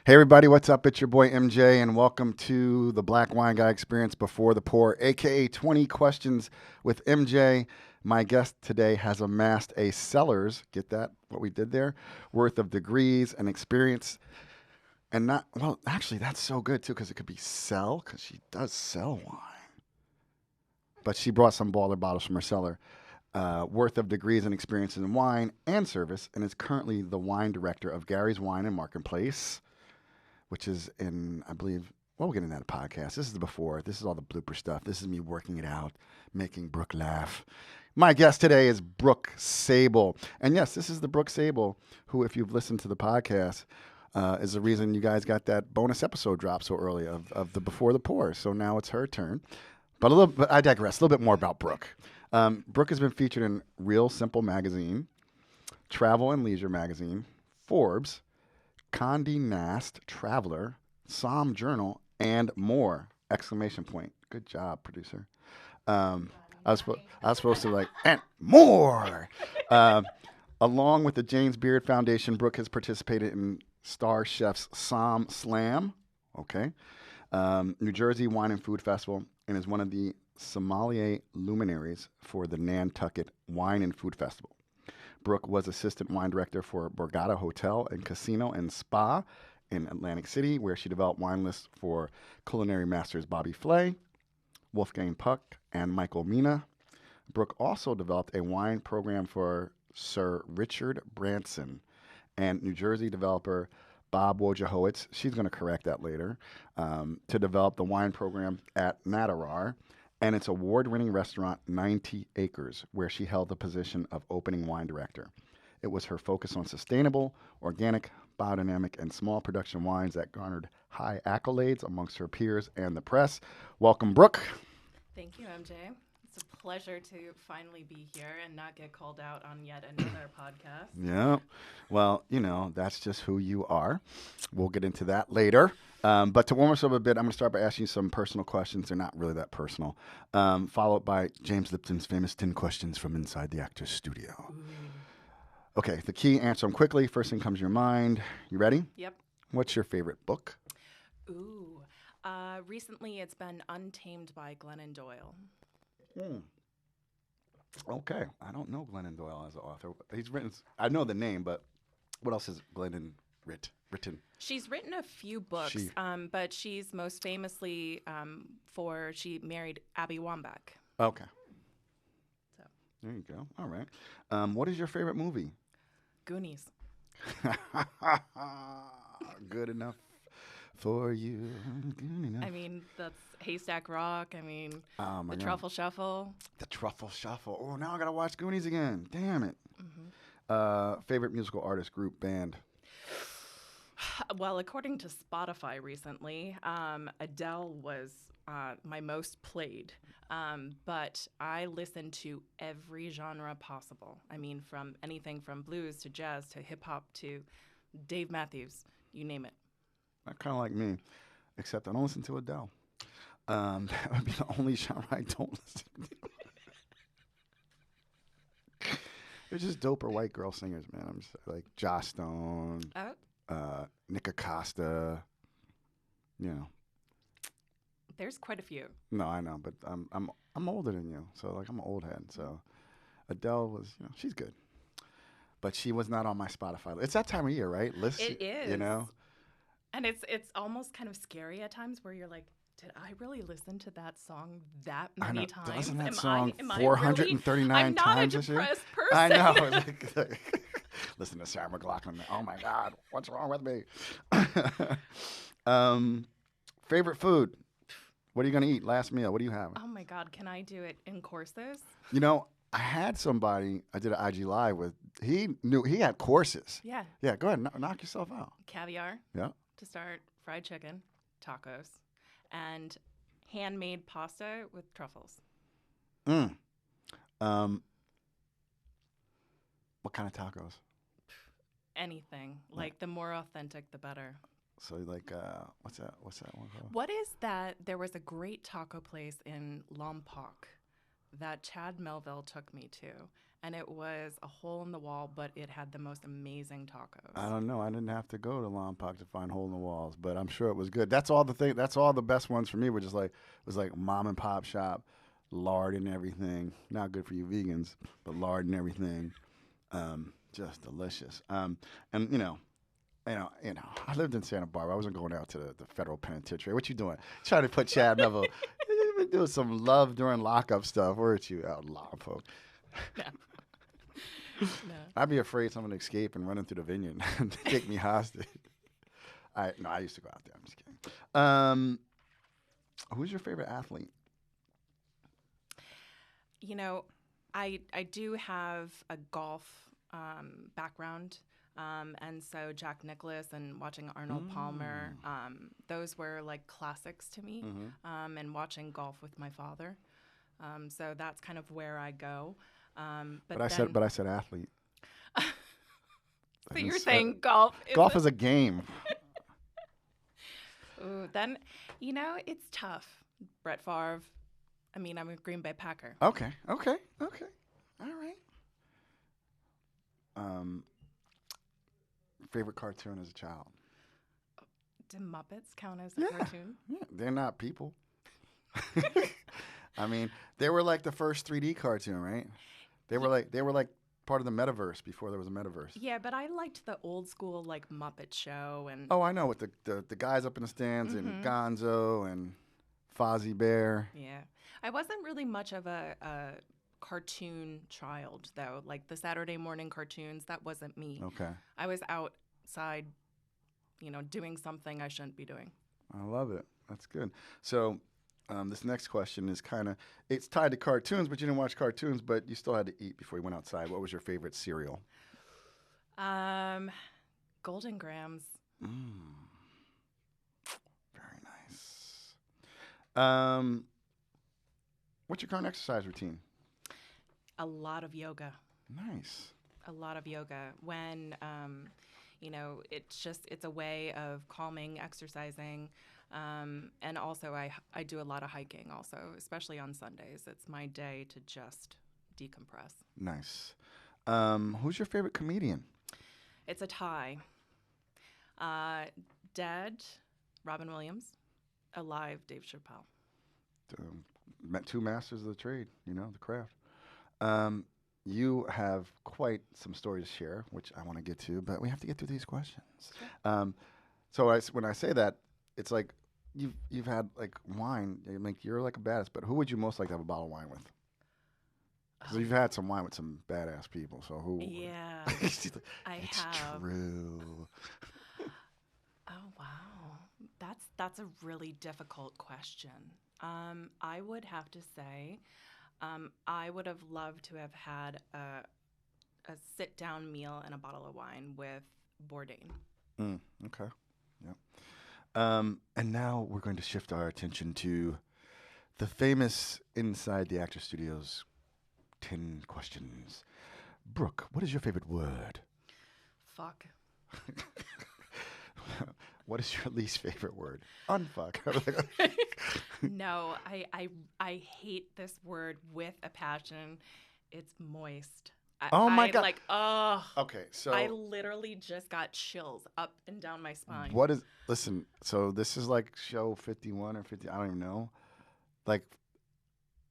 Hey everybody, what's up? It's your boy MJ, and welcome to the Black Wine Guy Experience Before the Pour, aka 20 Questions with MJ. My guest today has amassed a cellar's, get that, what we did there, worth of degrees and experience. And not, well, actually, that's so good too, because it could be sell, because she does sell wine. But she brought some baller bottles from her cellar. Worth of degrees and experience in wine and service, and is currently the wine director of Gary's Wine and Marketplace, which is in, I believe, well, we'll get into that podcast. This is the before. This is all the blooper stuff. This is me working it out, making Brooke laugh. My guest today is Brooke Sabel. And yes, this is the Brooke Sabel who, if you've listened to the podcast, is the reason you guys got that bonus episode drop so early of the Before the Pour. So now it's her turn. But I digress. A little bit more about Brooke. Brooke has been featured in Real Simple Magazine, Travel and Leisure Magazine, Forbes, CondeNast Traveler, SOMM Journal and More! Exclamation point. Good job, producer. I was supposed to like, and more. Along with the James Beard Foundation, Brooke has participated in Star Chefs Somm Slam, okay, New Jersey Wine and Food Festival, and is one of the sommelier luminaries for the Nantucket Wine and Food Festival. Brooke was assistant wine director for Borgata Hotel and Casino and Spa in Atlantic City, where she developed wine lists for culinary masters Bobby Flay, Wolfgang Puck, and Michael Mina. Brooke also developed a wine program for Sir Richard Branson and New Jersey developer Bob Wojtowicz, she's going to correct that later, to develop the wine program at Natirar and its award-winning restaurant 90 Acres, where she held the position of opening wine director. It was her focus on sustainable, organic, biodynamic, and small production wines that garnered high accolades amongst her peers and the press. Welcome, Brooke. Thank you, MJ. It's a pleasure to finally be here and not get called out on yet another podcast. Yeah. Well, you know, that's just who you are. We'll get into that later. But to warm us up a bit, I'm going to start by asking you some personal questions. They're not really that personal. Followed by James Lipton's famous 10 questions from inside the actor's studio. Ooh. Okay, the key, answer them quickly. First thing comes to your mind. You ready? Yep. What's your favorite book? Ooh. Recently, it's been Untamed by Glennon Doyle. Okay. I don't know Glennon Doyle as an author. He's written, I know the name, but what else has Glennon written? She's written a few books, but she's most famously she married Abby Wambach. Okay. So. There you go. All right. What is your favorite movie? Goonies. Good enough for you. Good enough. I mean, that's Haystack Rock. I mean, the Truffle Shuffle. The Truffle Shuffle. Oh, now I gotta watch Goonies again. Damn it. Mm-hmm. Favorite musical artist, group, band? Well, according to Spotify recently, Adele was my most played. But I listen to every genre possible. I mean, from anything from blues to jazz to hip hop to Dave Matthews, you name it. Kind of like me, except I don't listen to Adele. That would be the only genre I don't listen to. They're just doper white girl singers, man. I'm just like Joss Stone, Nick Acosta. You know. There's quite a few. No, I know, but I'm older than you, so like I'm an old head. So Adele was, you know, she's good, but she was not on my Spotify. It's that time of year, right? It is. You know. And it's almost kind of scary at times where you're like, did I really listen to that song that many times? Doesn't that am song I 439 times this year? I'm not a depressed person. I know. Like, listen to Sarah McLachlan. Oh my God, what's wrong with me? Favorite food? What are you gonna eat? Last meal. What do you have? Oh my God, can I do it in courses? You know, I had somebody I did an IG live with. He had courses. Yeah. Yeah. Go ahead, knock yourself out. Caviar. Yeah. To start, fried chicken, tacos, and handmade pasta with truffles. What kind of tacos? Anything. Like the more authentic, the better. So like, what's that one called? What is that? There was a great taco place in Lompoc that Chad Melville took me to, and it was a hole in the wall, but it had the most amazing tacos. I don't know. I didn't have to go to Lompoc to find hole in the walls, but I'm sure it was good. That's all the thing. That's all the best ones for me were just like was like mom and pop shop, lard and everything. Not good for you vegans, but lard and everything. Just delicious. And I lived in Santa Barbara. I wasn't going out to the federal penitentiary. What you doing? Trying to put Chad Neville. You've been doing some love during lockup stuff, weren't you? Out Lompoc. No. No. I'd be afraid someone would escape and run into the vineyard and take me hostage. I used to go out there. I'm just kidding. Who's your favorite athlete? I do have a golf background, and so Jack Nicklaus and watching Arnold Palmer, those were like classics to me, and watching golf with my father. So that's kind of where I go. But I said athlete. So you're saying golf? Golf is a game. Ooh, then it's tough. Brett Favre. I mean, I'm a Green Bay Packer. Okay. All right. Favorite cartoon as a child? Do Muppets count as a cartoon? Yeah, they're not people. I mean, they were like the first 3D cartoon, right? They were like part of the metaverse before there was a metaverse. Yeah, but I liked the old school like Muppet Show and. Oh, I know, with the guys up in the stands and Gonzo and Fozzie Bear. Yeah, I wasn't really much of a cartoon child though. Like the Saturday morning cartoons, that wasn't me. Okay. I was outside, doing something I shouldn't be doing. I love it. That's good. So. This next question is it's tied to cartoons, but you didn't watch cartoons, but you still had to eat before you went outside. What was your favorite cereal? Golden Grams. Very nice. What's your current exercise routine? A lot of yoga. Nice. A lot of yoga. When, it's a way of calming, exercising. And also I do a lot of hiking also, especially on Sundays. It's my day to just decompress. Nice. Who's your favorite comedian? It's a tie. Dead, Robin Williams. Alive, Dave Chappelle. Met two masters of the trade, the craft. You have quite some stories to share, which I want to get to, but we have to get through these questions. Sure. When I say that, it's like you've had like wine. Like you're like a badass, but who would you most like to have a bottle of wine with? Because you've had some wine with some badass people. So who? Yeah, it's have. True. Oh wow, that's a really difficult question. I would have to say, I would have loved to have had a sit down meal and a bottle of wine with Bourdain. Okay. Yeah. And now we're going to shift our attention to the famous Inside the Actor Studios 10 questions. Brooke, what is your favorite word? Fuck. What is your least favorite word? Unfuck. No, I hate this word with a passion. It's moist. Oh my God. Okay, so I literally just got chills up and down my spine. Listen, so this is like show 51 or 50, I don't even know. Like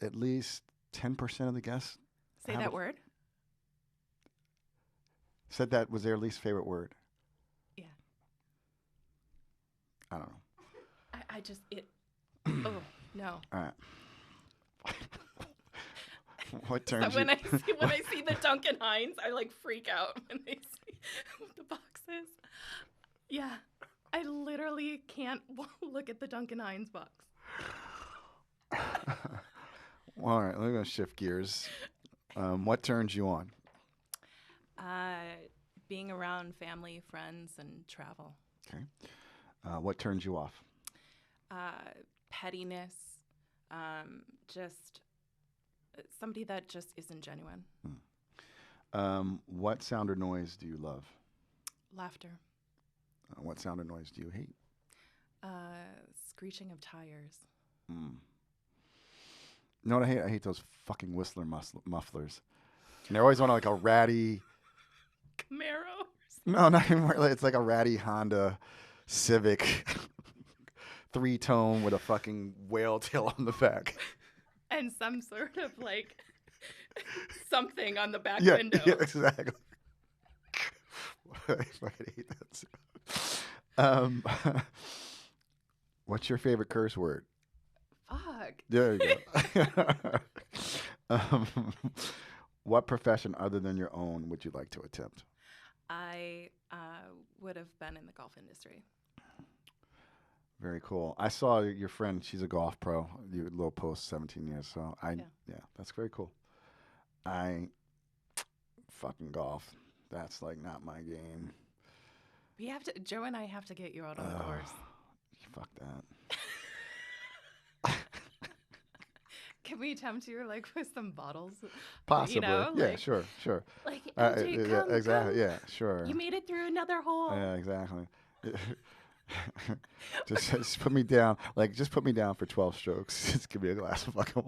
at least 10% of the guests say that word? Said that was their least favorite word. Yeah. I don't know. I just, oh, no. All right. What turns so when I see the Duncan Hines, I like freak out when I see the boxes. Yeah, I literally can't look at the Duncan Hines box. All right, we're gonna shift gears. What turns you on? Being around family, friends, and travel. Okay. What turns you off? Pettiness. Just somebody that just isn't genuine. What sound or noise do you love? Laughter. What sound or noise do you hate? Screeching of tires. You know what I hate? I hate those fucking Whistler mufflers. And they're always on like a ratty. Camaro. No, not even. It's like a ratty Honda Civic, 3-tone with a fucking whale tail on the back. And some sort of like something on the back Yeah, window. yeah, exactly. I fucking hate that. What's your favorite curse word? Fuck. There you go. um, what profession other than your own would you like to attempt? I would have been in the golf industry. Very cool. I saw your friend. She's a golf pro. Your little post, 17 years. So yeah, that's very cool. I fucking golf. That's like not my game. We have to. Joe and I have to get you out on the course. Fuck that. Can we tempt you like with some bottles? Possibly. You know, Yeah, like, sure. Like, MJ, come, exactly. come. Yeah, sure. You made it through another hole. Yeah, exactly. just put me down. Like, just put me down for 12 strokes. Just give me a glass of fucking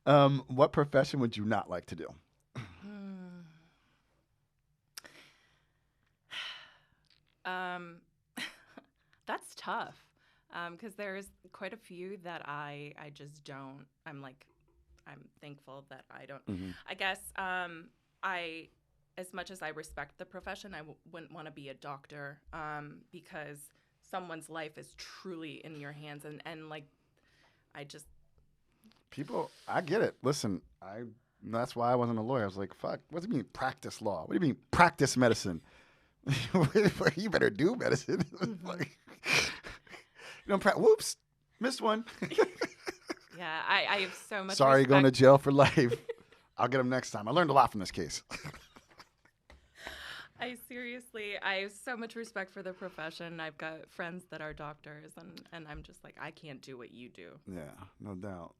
wine. What profession would you not like to do? That's tough. Because there's quite a few that I just don't. I'm thankful that I don't. Mm-hmm. I guess as much as I respect the profession, I wouldn't want to be a doctor because someone's life is truly in your hands, and like I just. People, I get it. Listen, that's why I wasn't a lawyer. I was like, fuck, what do you mean practice law? What do you mean practice medicine? You better do medicine. Mm-hmm. Like, you don't whoops, missed one. Yeah, I have so much Sorry, respect. going to jail for life. I'll get him next time. I learned a lot from this case. I have so much respect for the profession. I've got friends that are doctors, and I'm just like, I can't do what you do. Yeah, no doubt.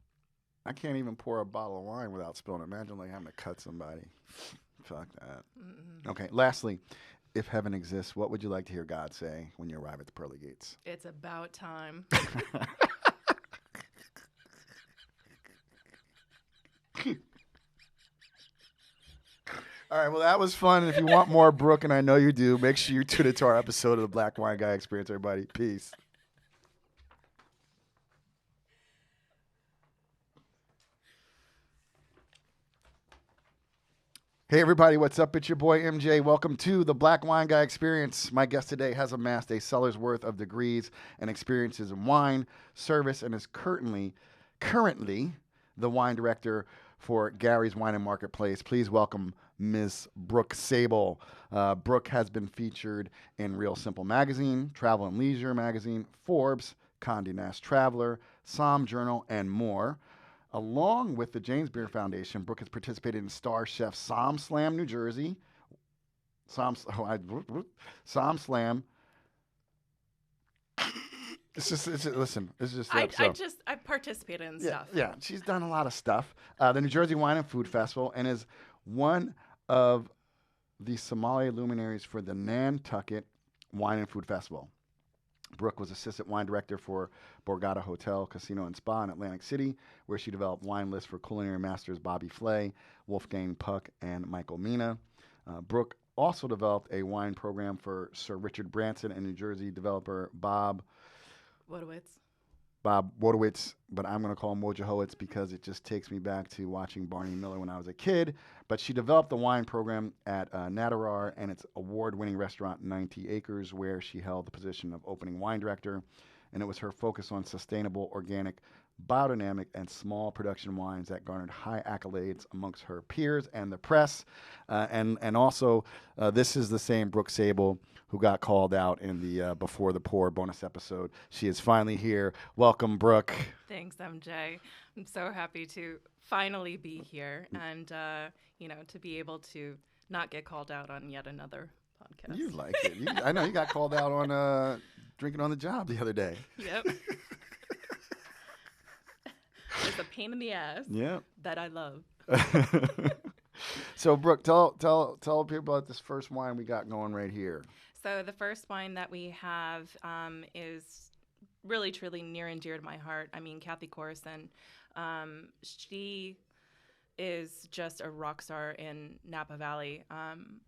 I can't even pour a bottle of wine without spilling it. Imagine like having to cut somebody. Fuck that. Mm-mm. Okay, lastly, if heaven exists, what would you like to hear God say when you arrive at the pearly gates? It's about time. All right, well, that was fun. If you want more Brooke, and I know you do, make sure you tune into our episode of the Black Wine Guy Experience, everybody. Peace. Hey, everybody, what's up? It's your boy, MJ. Welcome to the Black Wine Guy Experience. My guest today has amassed a cellar's worth of degrees and experiences in wine, service, and is currently the wine director for Gary's Wine and Marketplace. Please welcome Ms. Brooke Sabel. Brooke has been featured in Real Simple Magazine, Travel and Leisure Magazine, Forbes, CondeNast Traveler, SOMM Journal, and more. Along with the James Beard Foundation, Brooke has participated in Star Chefs Somm Slam, New Jersey. Somm Slam. Listen, it's just I participated in stuff. Yeah, she's done a lot of stuff. The New Jersey Wine and Food Festival, and is one of the sommelier luminaries for the Nantucket Wine and Food Festival. Brooke was assistant wine director for Borgata Hotel, Casino and Spa in Atlantic City, where she developed wine lists for culinary masters Bobby Flay, Wolfgang Puck, and Michael Mina. Brooke also developed a wine program for Sir Richard Branson and New Jersey developer Bob Wojtowicz, but I'm going to call him Wojtowicz because it just takes me back to watching Barney Miller when I was a kid. But she developed the wine program at Natirar and its award-winning restaurant 90 Acres, where she held the position of opening wine director. And it was her focus on sustainable, organic, biodynamic, and small production wines that garnered high accolades amongst her peers and the press. And also, this is the same Brooke Sabel who got called out in the Before the Pour bonus episode. She is finally here. Welcome, Brooke. Thanks, MJ. I'm so happy to finally be here and, to be able to not get called out on yet another podcast. You like it. I know you got called out on drinking on the job the other day. Yep. It's a pain in the ass. Yep. That I love. So, Brooke, tell people about this first wine we got going right here. So the first wine that we have is really, truly near and dear to my heart. I mean, Kathy Corson She is just a rock star in Napa Valley.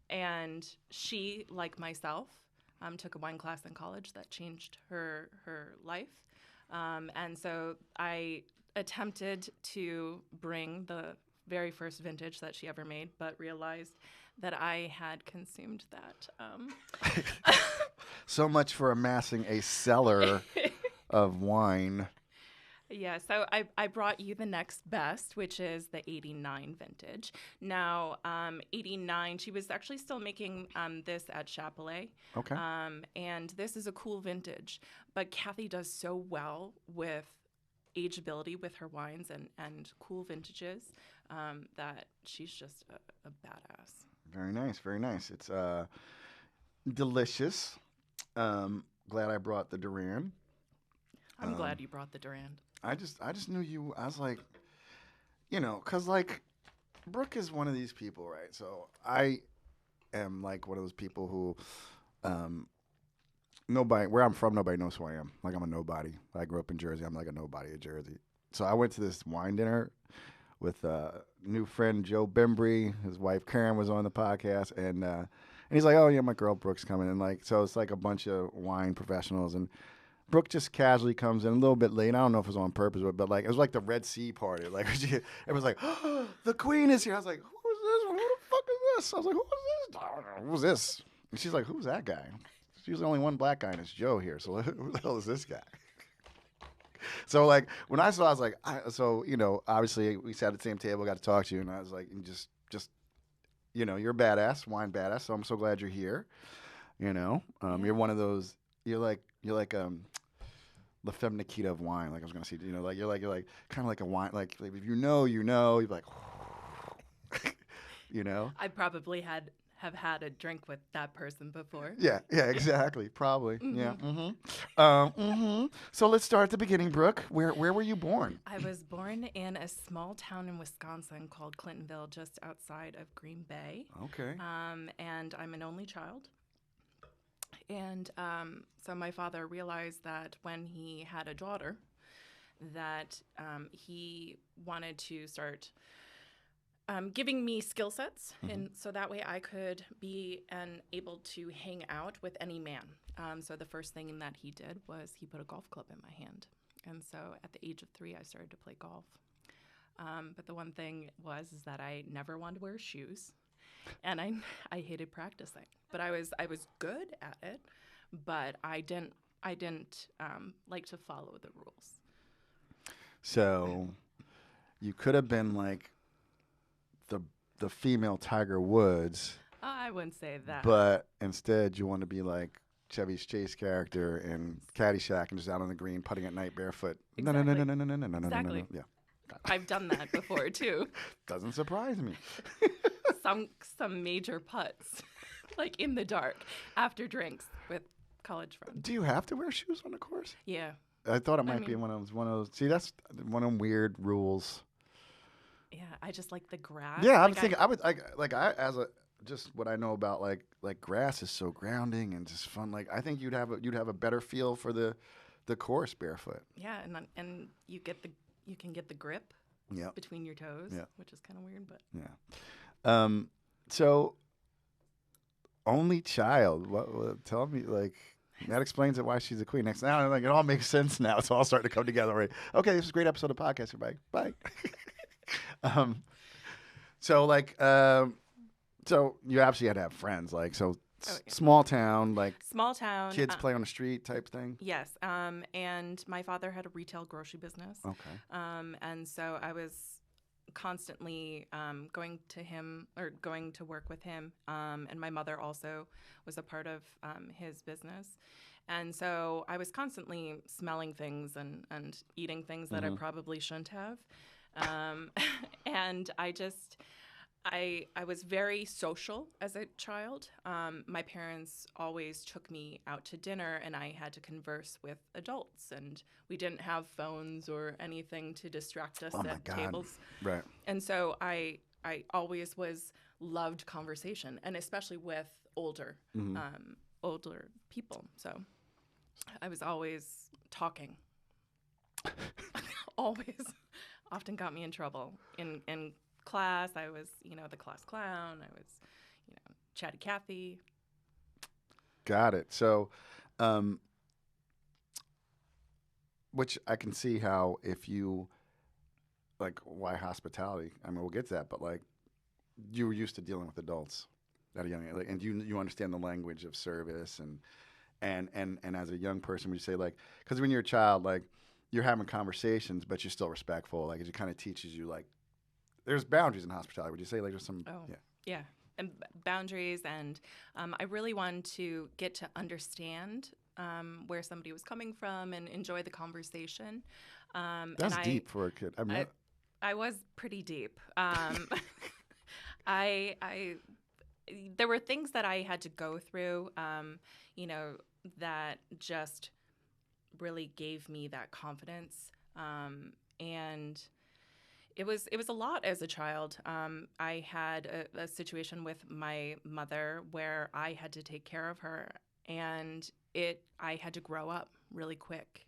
And she, like myself, took a wine class in college that changed her life. And so I attempted to bring the very first vintage that she ever made, but realized that I had consumed that. So much for amassing a cellar of wine. Yeah, so I brought you the next best, which is the 89 vintage. Now, 89, she was actually still making this at Chapelet. Okay. And this is a cool vintage. But Kathy does so well with ageability with her wines and cool vintages that she's just a badass. Very nice, very nice. It's delicious. Glad I brought the Durand. I'm glad you brought the Durand. I just knew you. I was like, because like Brooke is one of these people, right? So I am like one of those people who nobody, where I'm from, nobody knows who I am. Like I'm a nobody. I grew up in Jersey. I'm like a nobody in Jersey. So I went to this wine dinner with new friend Joe Bembry. His wife Karen was on the podcast, and he's like, "Oh yeah, my girl Brooke's coming," and like so it's like a bunch of wine professionals, and Brooke just casually comes in a little bit late. I don't know if it was on purpose, but like it was like the Red Sea party. Like it was like, oh, the Queen is here. I was like, who is this? Who the fuck is this? I was like, who is this? I don't know. Who's this? And she's like, who's that guy? She's the only one black guy, and it's Joe here. So who the hell is this guy? So like when I saw, I was like, obviously we sat at the same table, got to talk to you, and I was like, just you're a badass, wine badass. So I'm so glad you're here. You're one of those. You're like La Femme Nikita of wine. Like I was gonna say, you're like kind of like a wine. Like if you're like, I probably have had a drink with that person before. Yeah, exactly. Probably. Mm-hmm. Yeah. So let's start at the beginning, Brooke. Where were you born? I was born in a small town in Wisconsin called Clintonville, just outside of Green Bay. Okay. And I'm an only child. And so my father realized that when he had a daughter, that he wanted to start giving me skill sets, and so that way I could be able to hang out with any man. So the first thing that he did was he put a golf club in my hand. And so at the age of 3, I started to play golf. But the one thing is that I never wanted to wear shoes. And I hated practicing, but I was good at it, but I didn't like to follow the rules. So you could have been like the female Tiger Woods. I wouldn't say that. But instead you want to be like Chevy Chase character in Caddyshack and just out on the green putting at night barefoot. Exactly. No. Exactly. Yeah. I've done that before too. Doesn't surprise me. some major putts, like in the dark, after drinks with college friends. Do you have to wear shoes on the course? Yeah. I thought it might be one of those. See, that's one of them weird rules. Yeah, I just like the grass. Yeah, I'm thinking. Just what I know about like grass is so grounding and just fun. Like I think you'd have a better feel for the course barefoot. Yeah, and you can get the grip. Yep. Between your toes, Yep. which is kind of weird, but yeah. So only child. What tell me like that explains it why she's a queen. Next now, like it all makes sense now. It's all starting to come together. Right? Okay, this is a great episode of podcast. Everybody, bye. So you absolutely had to have friends, like so. Small town, kids play on the street type thing. Yes, and my father had a retail grocery business. Okay. And so I was constantly going to work with him, and my mother also was a part of his business. And so I was constantly smelling things and eating things that I probably shouldn't have. And I was very social as a child. My parents always took me out to dinner, and I had to converse with adults, and we didn't have phones or anything to distract us at tables. Right. And so I always loved conversation, and especially with older people. So I was always talking. often got me in trouble. In class, I was, the class clown. I was, chatty Cathy. Got it. So, which I can see how if you, like, why hospitality? I mean, we'll get to that, but, like, you were used to dealing with adults at a young age, like, and you understand the language of service and as a young person, would you say, like, because when you're a child, like, you're having conversations, but you're still respectful. Like, it kind of teaches you, like, there's boundaries in hospitality. Would you say, like, there's some? Oh, Yeah. yeah. And boundaries. And I really wanted to get to understand where somebody was coming from and enjoy the conversation. That's deep for a kid. I mean, I was pretty deep. I there were things that I had to go through, that just really gave me that confidence. And it was a lot as a child. I had a situation with my mother where I had to take care of her, and I had to grow up really quick.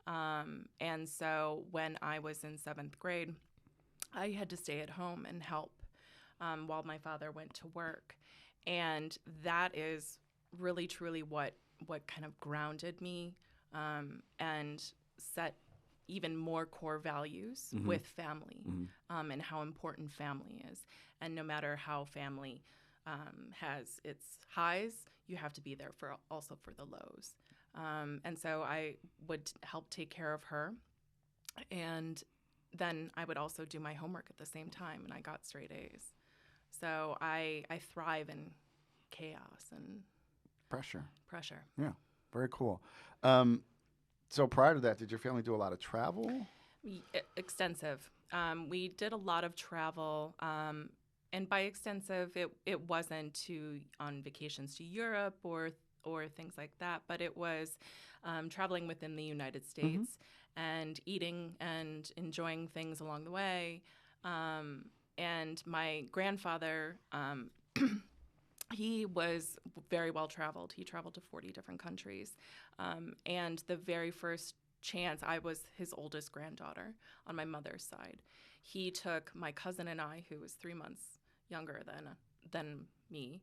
And so when I was in 7th grade, I had to stay at home and help while my father went to work. And that is really, truly what kind of grounded me and set even more core values with family and how important family is. And no matter how family has its highs, you have to be there also for the lows. And so I would help take care of her. And then I would also do my homework at the same time, and I got straight A's. So I thrive in chaos and pressure. Yeah, very cool. So prior to that, did your family do a lot of travel? Extensive. We did a lot of travel, and by extensive, it wasn't on vacations to Europe or things like that, but it was traveling within the United States and eating and enjoying things along the way. And my grandfather, he was very well traveled. He traveled to 40 different countries. And the very first chance, I was his oldest granddaughter on my mother's side. He took my cousin and I, who was 3 months younger than me.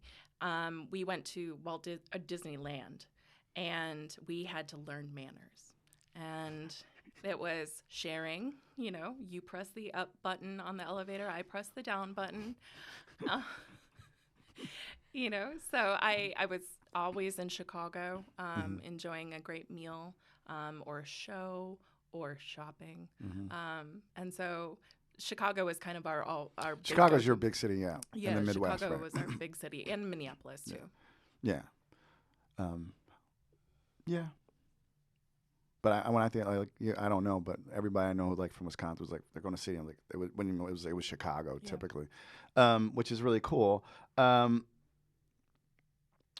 We went to Disneyland, and we had to learn manners. And it was sharing, you press the up button on the elevator, I press the down button. So I was always in Chicago, enjoying a great meal or a show or shopping. And so Chicago was kind of our Chicago's your big city, yeah, in the Midwest. Chicago right? was our big city, and Minneapolis too. Yeah. Yeah. But when I think, I don't know, but everybody I know, like, from Wisconsin was like, they're going to city. I'm like, it was Chicago typically, which is really cool.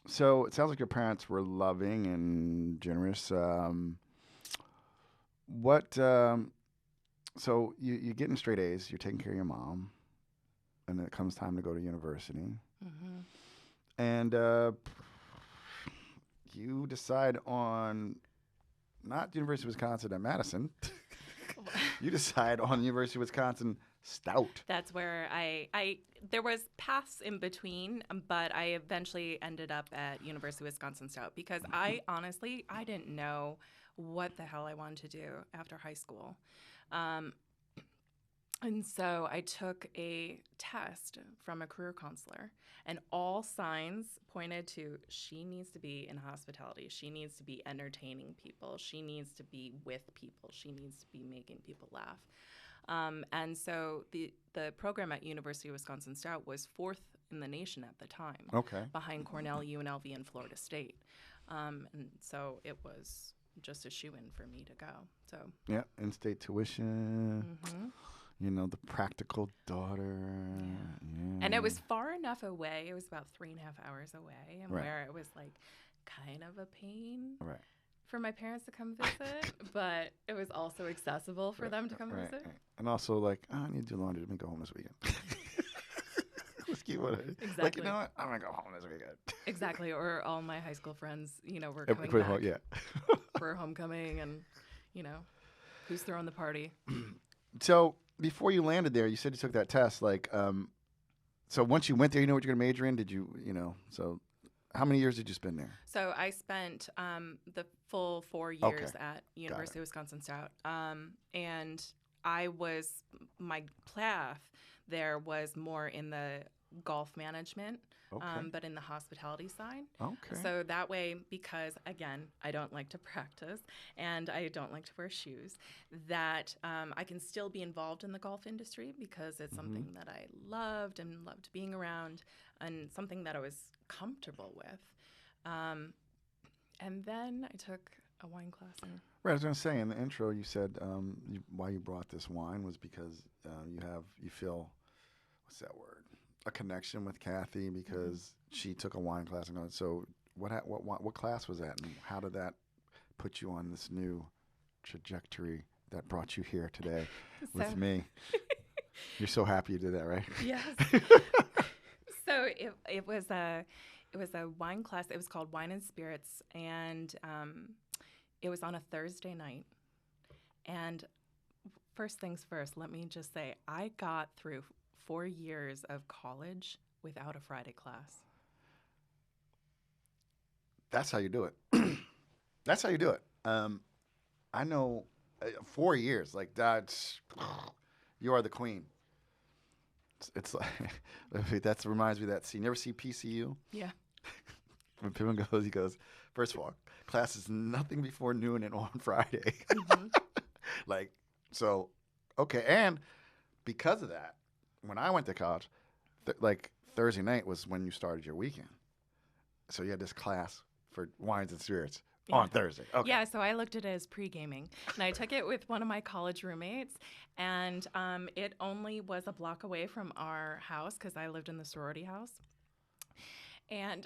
So it sounds like your parents were loving and generous. So you're getting straight A's, you're taking care of your mom, and then it comes time to go to university. And you decide on not the University of Wisconsin at Madison. You decide on the University of Wisconsin Stout. That's where there was paths in between, but I eventually ended up at University of Wisconsin Stout because I didn't know what the hell I wanted to do after high school. And so I took a test from a career counselor, and all signs pointed to she needs to be in hospitality. She needs to be entertaining people. She needs to be with people. She needs to be making people laugh. And so the program at University of Wisconsin Stout was 4th in the nation at the time. Okay. Behind Cornell, UNLV, and Florida State. And so it was just a shoo-in for me to go. So yeah, in-state tuition. The practical daughter. Yeah. And it was far enough away. It was about 3.5 hours away, and where it was like kind of a pain. Right. For my parents to come visit, but it was also accessible for them to come visit. Right. And also, like, I need to do laundry. Let me go home this weekend. Let's keep with it. Exactly. Like, you know what? I'm going to go home this weekend. Exactly. Or all my high school friends, were coming back for homecoming, and, who's throwing the party. So before you landed there, you said you took that test. Like, so once you went there, you know what you're gonna major in. Did you, So, how many years did you spend there? So I spent the full 4 Okay. years at University of Wisconsin Stout, and my path there was more in the golf management, Okay. but in the hospitality side. Okay. So that way, because again, I don't like to practice and I don't like to wear shoes, that I can still be involved in the golf industry because it's something that I loved and loved being around and something that I was comfortable with. And then I took a wine class. Right, I was going to say in the intro, you said why you brought this wine was because you feel, what's that word? A connection with Kathy because she took a wine class. And so what class was that, and how did that put you on this new trajectory that brought you here today with me? You're so happy you did that, right? Yes. So it was a wine class. It was called Wine and Spirits, and it was on a Thursday night. And first things first, let me just say, I got through 4 years of college without a Friday class. That's how you do it. That's how you do it. I know 4 years, like that's, you are the queen. It's like, that reminds me of that scene. You ever see PCU? Yeah. When Pippin goes, he goes, first of all, class is nothing before noon and on Friday. Like, so, okay. And because of that, when I went to college, like Thursday night was when you started your weekend. So you had this class for wines and spirits on Thursday. Okay. Yeah, so I looked at it as pre-gaming. And I took it with one of my college roommates. And it only was a block away from our house because I lived in the sorority house. And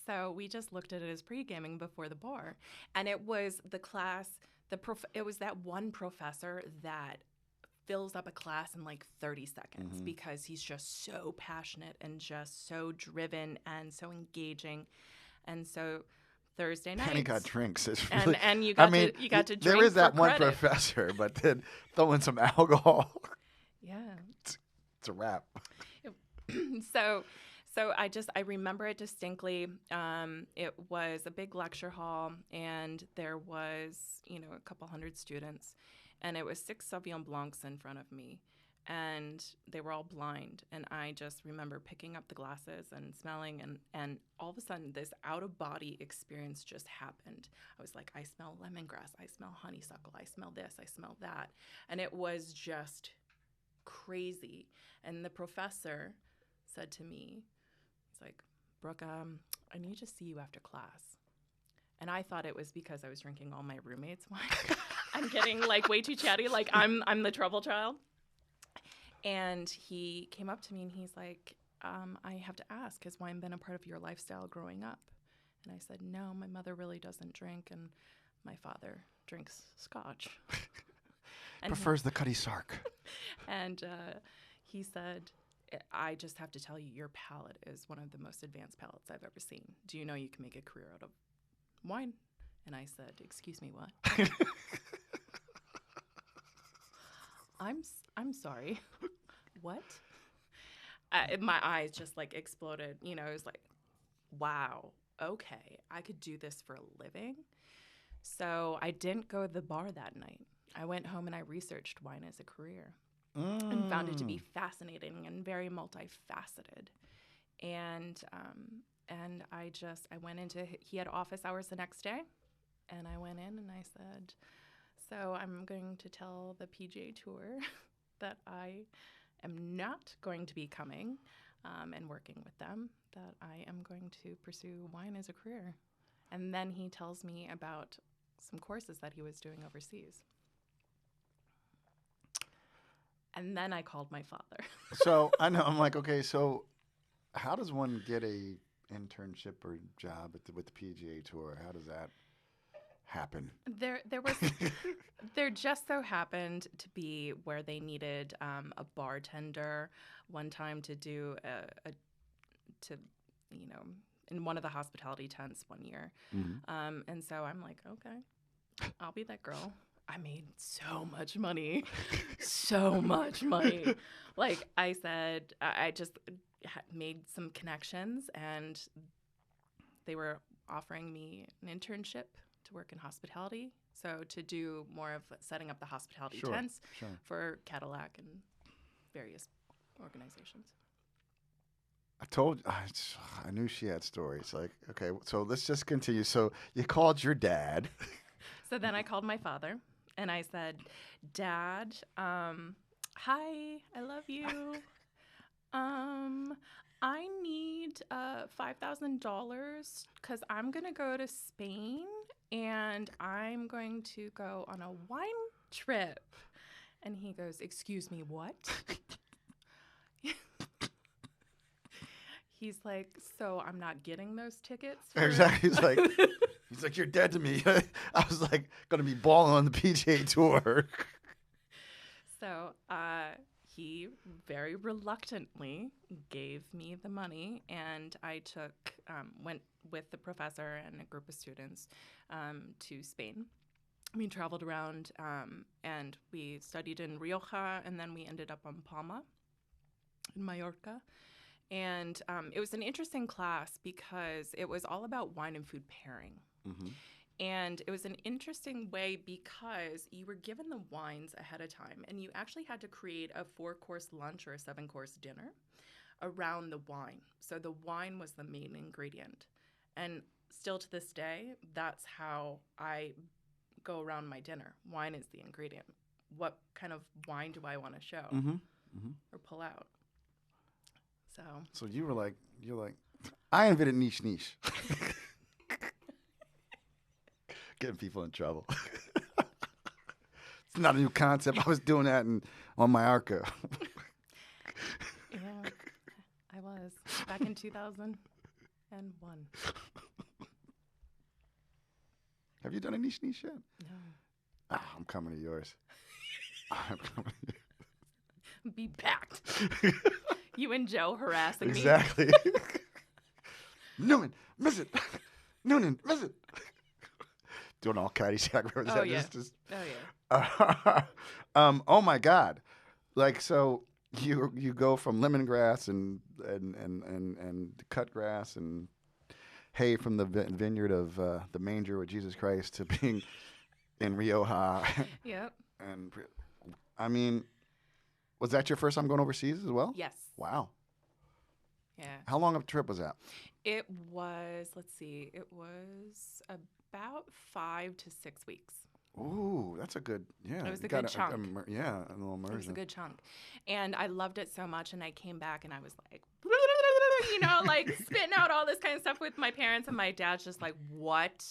so we just looked at it as pre-gaming before the bar. And it was the class, it was that one professor that fills up a class in like 30 seconds because he's just so passionate and just so driven and so engaging. And so Thursday night, and he got drinks. And you got to drink. There is that one credit. professor, but then throw in some alcohol. Yeah, it's a wrap. So I remember it distinctly. It was a big lecture hall, and there was a couple hundred students, and it was 6 Sauvignon Blancs in front of me, and they were all blind. And I just remember picking up the glasses and smelling, and all of a sudden this out-of-body experience just happened. I was like, I smell lemongrass, I smell honeysuckle, I smell this, I smell that. And it was just crazy. And the professor said to me, it's like, Brooke, I need to see you after class. And I thought it was because I was drinking all my roommates' wine. I'm getting like way too chatty, like I'm the trouble child. And he came up to me and he's like, I have to ask, has wine been a part of your lifestyle growing up? And I said, no, my mother really doesn't drink, and my father drinks scotch. Prefers the Cutty Sark. And he said, I just have to tell you, your palate is one of the most advanced palates I've ever seen. Do you know you can make a career out of wine? And I said, excuse me, what? I'm sorry. What? My eyes just like exploded. It was like, wow, okay, I could do this for a living. So I didn't go to the bar that night. I went home and I researched wine as a career. And found it to be fascinating and very multifaceted. And I went into, he had office hours the next day, and I went in and I said, so I'm going to tell the PGA Tour that I am not going to be coming and working with them, that I am going to pursue wine as a career. And then he tells me about some courses that he was doing overseas. And then I called my father. So I know, I'm like, okay, so how does one get a internship or job with the PGA Tour? How does that happen? There just so happened to be where they needed a bartender one time to do in one of the hospitality tents one year. And so I'm like, okay, I'll be that girl. I made so much money. So much money. Like I said, I just made some connections, and they were offering me an internship to work in hospitality. So to do more of setting up the hospitality tents for Cadillac and various organizations. I knew she had stories. Like, okay, so let's just continue. So you called your dad. So then I called my father, and I said, Dad, hi, I love you. I need $5,000 because I'm going to go to Spain, and I'm going to go on a wine trip. And he goes, excuse me, what? He's like, so I'm not getting those tickets? Exactly. He's like, you're dead to me. I was like, going to be balling on the PGA Tour. So he very reluctantly gave me the money, and I went with the professor and a group of students to Spain. We traveled around, and we studied in Rioja, and then we ended up on Palma in Mallorca. And it was an interesting class because it was all about wine and food pairing. Mm-hmm. And it was an interesting way because you were given the wines ahead of time, and you actually had to create a 4-course lunch or a 7-course dinner around the wine. So the wine was the main ingredient. And still to this day, that's how I go around my dinner. Wine is the ingredient. What kind of wine do I want to show or pull out? So you're like, I invented niche. Getting people in trouble. It's not a new concept. I was doing that on Mallorca. Yeah, I was back in 2001. Have you done a niche yet? No. I'm coming to yours. Be packed. You and Joe harassing me. Exactly. Noonan, miss it. Noonan, miss it. Doing all Caddyshack. Oh, yeah. Oh my God! Like, so you go from lemongrass and cut grass and hay from the vineyard of the manger with Jesus Christ to being in Rioja. Yep. And I mean, was that your first time going overseas as well? Yes. Wow. Yeah. How long of a trip was that? It was, it was about 5 to 6 weeks. Ooh, that's a good, yeah. It was a good chunk. A little immersion. It was a good chunk. And I loved it so much, and I came back, and I was like, spitting out all this kind of stuff with my parents, and my dad's just like, what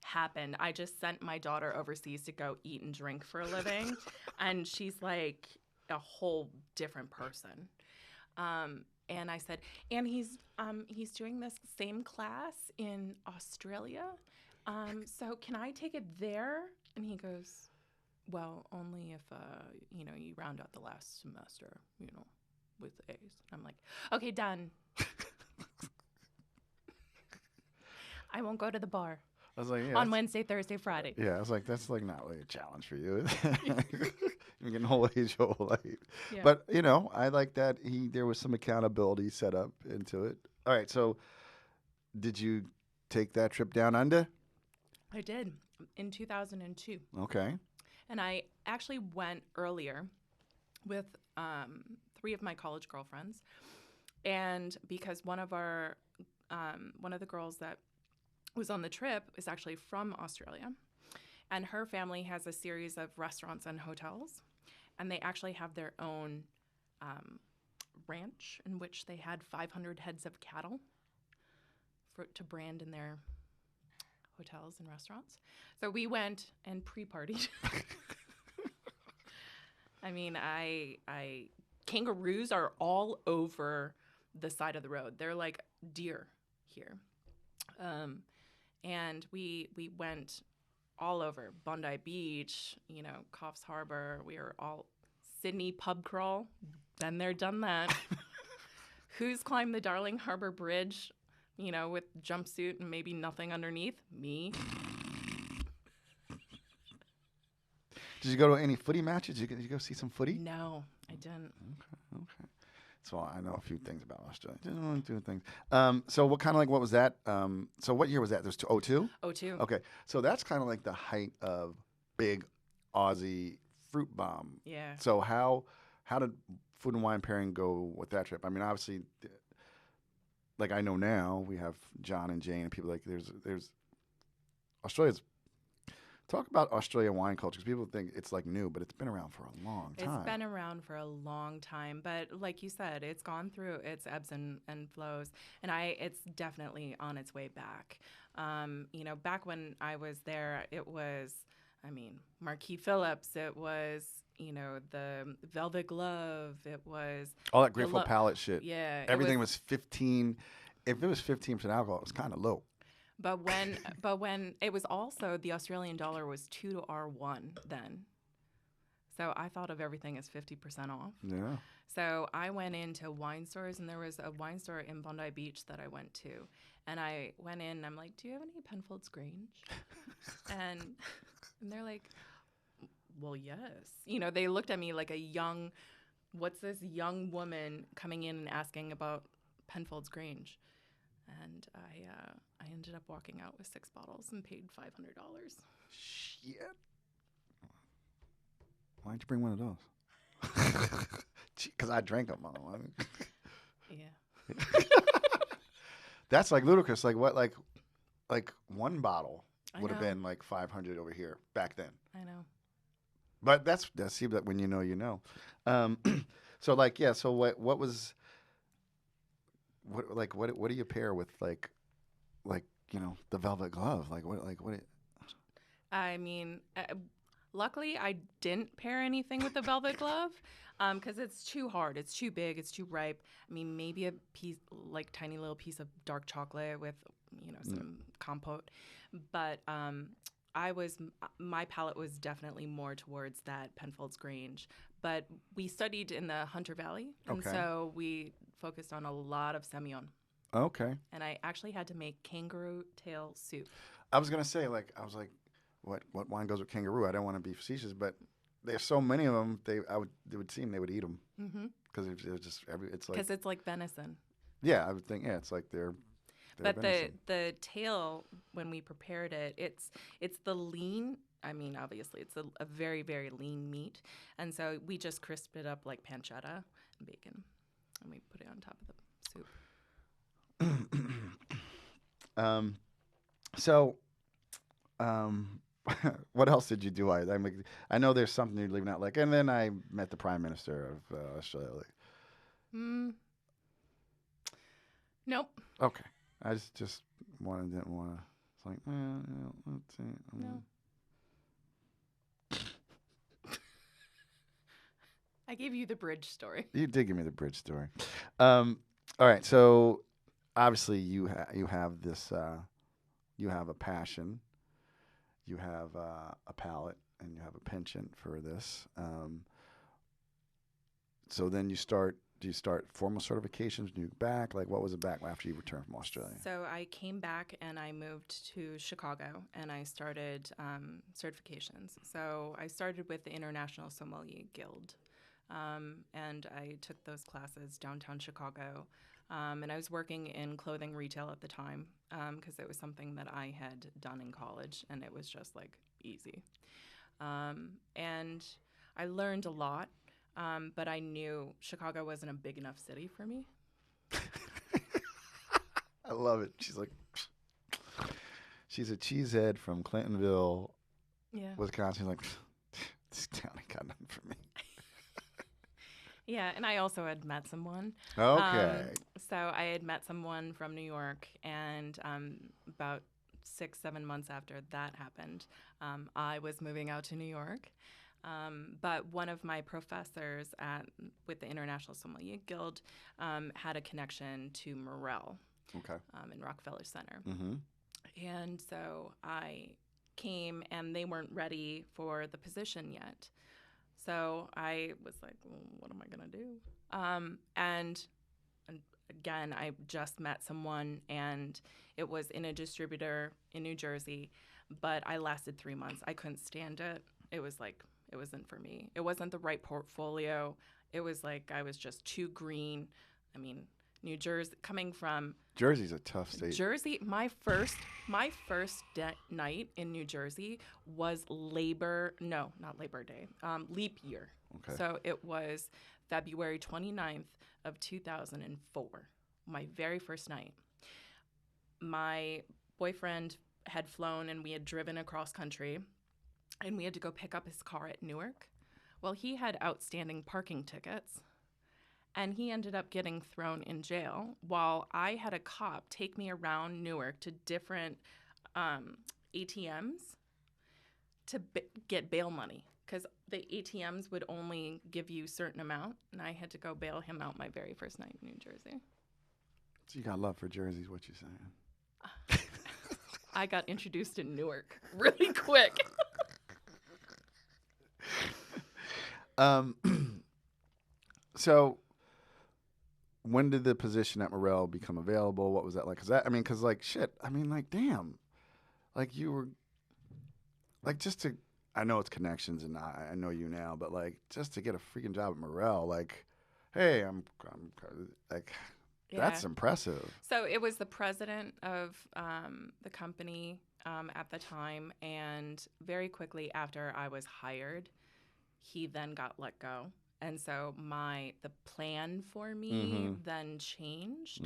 happened? I just sent my daughter overseas to go eat and drink for a living, and she's like a whole different person. And I said, and he's doing this same class in Australia. So can I take it there? And he goes, well, only if, you round out the last semester, with A's. I'm like, okay, done. I won't go to the bar. I was like, yeah, on Wednesday, Thursday, Friday. Yeah, I was like, that's like not really a challenge for you. You're getting whole age your whole life. Yeah. But, I like that there was some accountability set up into it. All right, so did you take that trip down under? I did, in 2002. Okay. And I actually went earlier with 3 of my college girlfriends. And because one of the girls that was on the trip is actually from Australia, and her family has a series of restaurants and hotels, and they actually have their own ranch in which they had 500 heads of cattle to brand in their hotels and restaurants. So we went and pre-partied. I mean, kangaroos are all over the side of the road. They're like deer here. And we went all over Bondi Beach, Coffs Harbor. We were all Sydney pub crawl. Been there, done that. Who's climbed the Darling Harbor Bridge, with jumpsuit and maybe nothing underneath? Me. Did you go to any footy matches? Did you go see some footy? No, I didn't. Okay. So I know a few things about Australia. Just want to do things. So what was that? So what year was that? There's 02? '02. Okay. So that's kind of like the height of big Aussie fruit bomb. Yeah. So how did food and wine pairing go with that trip? I mean, obviously, like I know now we have John and Jane and people like there's Australia's. Talk about Australia wine culture because people think it's like new, but it's been around for a long time. It's been around for a long time, but like you said, it's gone through its ebbs and flows, and it's definitely on its way back. Back when I was there, it was, Marquis Phillips. It was, the Velvet Glove. It was all that Grateful Palate shit. Yeah, everything was 15. If it was 15% alcohol, it was kind of low. But when it was also the Australian dollar was 2 to R1 then. So I thought of everything as 50% off. Yeah. So I went into wine stores, and there was a wine store in Bondi Beach that I went to. And I went in, and I'm like, do you have any Penfolds Grange? and they're like, well, yes. They looked at me like what's this young woman coming in and asking about Penfolds Grange? And I ended up walking out with 6 bottles and paid $500. Shit. Why didn't you bring one of those? Because I drank them. Yeah. That's like ludicrous. Like what? Like one bottle would have been like 500 over here back then. I know. But that's see that when you know, you know. So like yeah. So what was what do you pair with like the Velvet Glove? Like what? Luckily I didn't pair anything with the Velvet Glove, because it's too hard, it's too big, it's too ripe. Maybe a piece, like tiny little piece of dark chocolate with some compote, but my palate was definitely more towards that Penfolds Grange. But we studied in the Hunter Valley, and so we focused on a lot of Semillon. Okay. And I actually had to make kangaroo tail soup. I was gonna say I was like, what wine goes with kangaroo? I don't want to be facetious, but there's so many of them. It would seem they would eat them because it was just it's like because it's like venison. Yeah, I would think it's like they're but venison. the tail, when we prepared it, it's the lean. Obviously, it's a very, very lean meat. And so we just crisp it up like pancetta and bacon, and we put it on top of the soup. What else did you do? I know there's something you're leaving out. And then I met the Prime Minister of Australia. Nope. Okay. I just didn't want to. It's like, let's see. No. I gave you the bridge story. You did give me the bridge story. All right, so obviously you have this, you have a passion, you have a palate, and you have a penchant for this. So then do you start formal certifications? Do you back? Like, what was it back after you returned from Australia? So I came back and I moved to Chicago and I started certifications. So I started with the International Sommelier Guild. And I took those classes downtown Chicago. And I was working in clothing retail at the time because it was something that I had done in college, and it was just like easy. And I learned a lot, but I knew Chicago wasn't a big enough city for me. I love it. She's like, she's a cheesehead from Clintonville, Wisconsin. She's like, this town ain't got nothing for me. Yeah, and I also had met someone. Okay. So I had met someone from New York, and about 6-7 months after that happened, I was moving out to New York. But one of my professors with the International Sommelier Guild had a connection to Morel in Rockefeller Center. Mm-hmm. And so I came, and they weren't ready for the position yet. So I was like, well, what am I going to do? And again, I just met someone, and it was in a distributor in New Jersey, but I lasted 3 months. I couldn't stand it. It was like It wasn't for me. It wasn't the right portfolio. It was like I was just too green. I mean, New Jersey, coming from Jersey's a tough state. Jersey, my first night in New Jersey was not Labor Day, leap year. Okay. So it was February 29th of 2004, my very first night. My boyfriend had flown and we had driven across country and we had to go pick up his car at Newark. Well, he had outstanding parking tickets. And he ended up getting thrown in jail while I had a cop take me around Newark to different ATMs to get bail money because the ATMs would only give you a certain amount. And I had to go bail him out my very first night in New Jersey. So you got love for Jersey is what you're saying. I got introduced to Newark really quick. So when did the position at Morel become available? What was that like? Because damn. Like you were, like I know it's connections and I know you now, but like just to get a freaking job at Morel, like, hey, I'm like, that's impressive. So it was the president of the company at the time, and very quickly after I was hired, he then got let go. And so the plan for me then changed.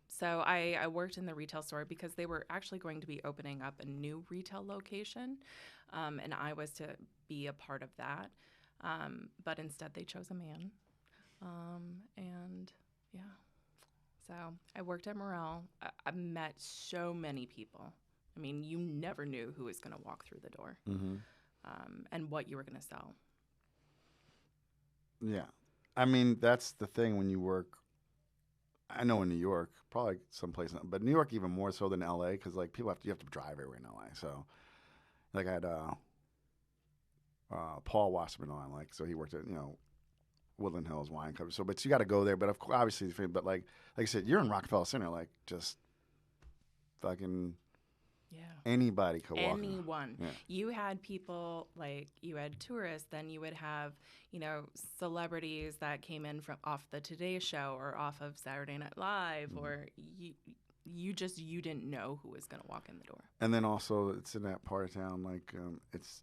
So I worked in the retail store because they were actually going to be opening up a new retail location, and I was to be a part of that. But instead, they chose a man. So I worked at Morel. I met so many people. I mean, you never knew who was going to walk through the door and what you were going to sell. Yeah. I mean, that's the thing when you work. I know in New York, probably someplace, but New York even more so than LA because like you have to drive everywhere in LA. So like I had Paul Wasserman on, like, so he worked at, Woodland Hills Wine Company. So, but you got to go there. But of course, obviously, but like I said, you're in Rockefeller Center, like just fucking. Yeah. Anybody could walk in. Anyone. Yeah. You had people, like, you had tourists, then you would have, celebrities that came in from off the Today Show or off of Saturday Night Live, or you didn't know who was going to walk in the door. And then also it's in that part of town, like, it's,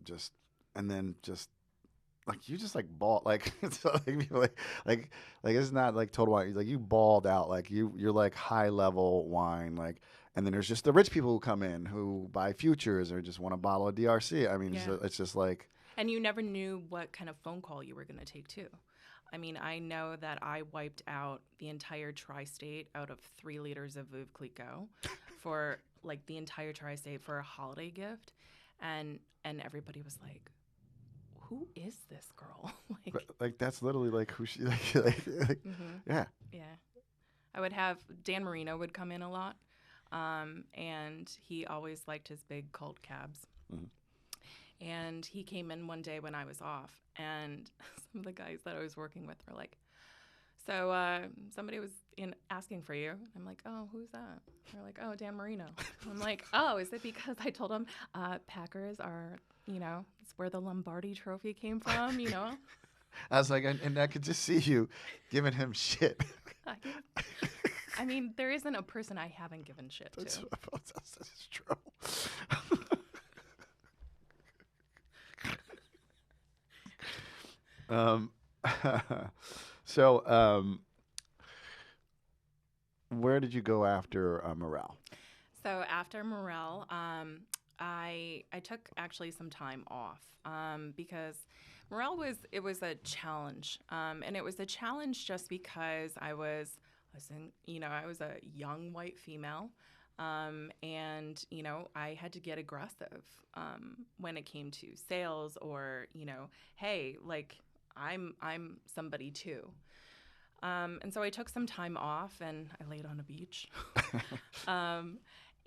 just, and then just, like, you just, like, ball, like, it's like it's not, like, total wine. Like, you balled out. Like, you're, like, high-level wine, like, and then there's just the rich people who come in who buy futures or just want a bottle of DRC. I mean, it's just like... And you never knew what kind of phone call you were going to take, too. I mean, I know that I wiped out the entire tri-state out of 3 liters of Veuve Clicquot for, like, the entire tri-state for a holiday gift. And everybody was like, who is this girl? like that's literally, like, who she... Yeah. Yeah. I would have... Dan Marino would come in a lot. And he always liked his big cult cabs. And he came in one day when I was off, and some of the guys that I was working with were like, so somebody was asking for you. I'm like, oh, who's that? They're like, oh, Dan Marino. I'm like, oh, is it because I told them Packers are, it's where the Lombardi trophy came from, I was like, and I could just see you giving him shit. I mean, there isn't a person I haven't given shit to. That's true. So, where did you go after Morel? So after Morel, I took actually some time off because Morel was a challenge, and it was a challenge just because I was a young white female, and I had to get aggressive when it came to sales or hey, like I'm somebody too. And so I took some time off and I laid on a beach.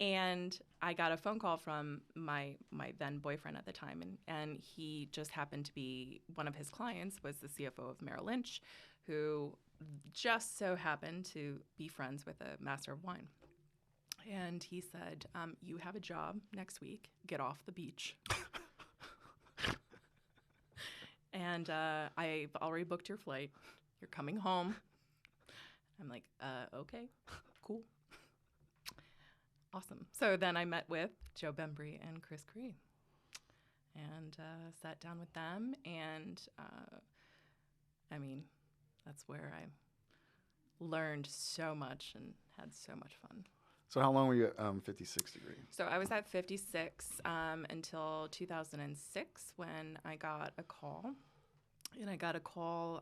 And I got a phone call from my then boyfriend at the time, and he just happened to be, one of his clients was the CFO of Merrill Lynch, who just so happened to be friends with a master of wine. And he said, you have a job next week. Get off the beach. And I've already booked your flight. You're coming home. I'm like, okay, cool. Awesome. So then I met with Joe Bembry and Chris Cree and sat down with them. And I mean, that's where I learned so much and had so much fun. So how long were you at 56 Degree? So I was at 56 until 2006 when I got a call. And I got a call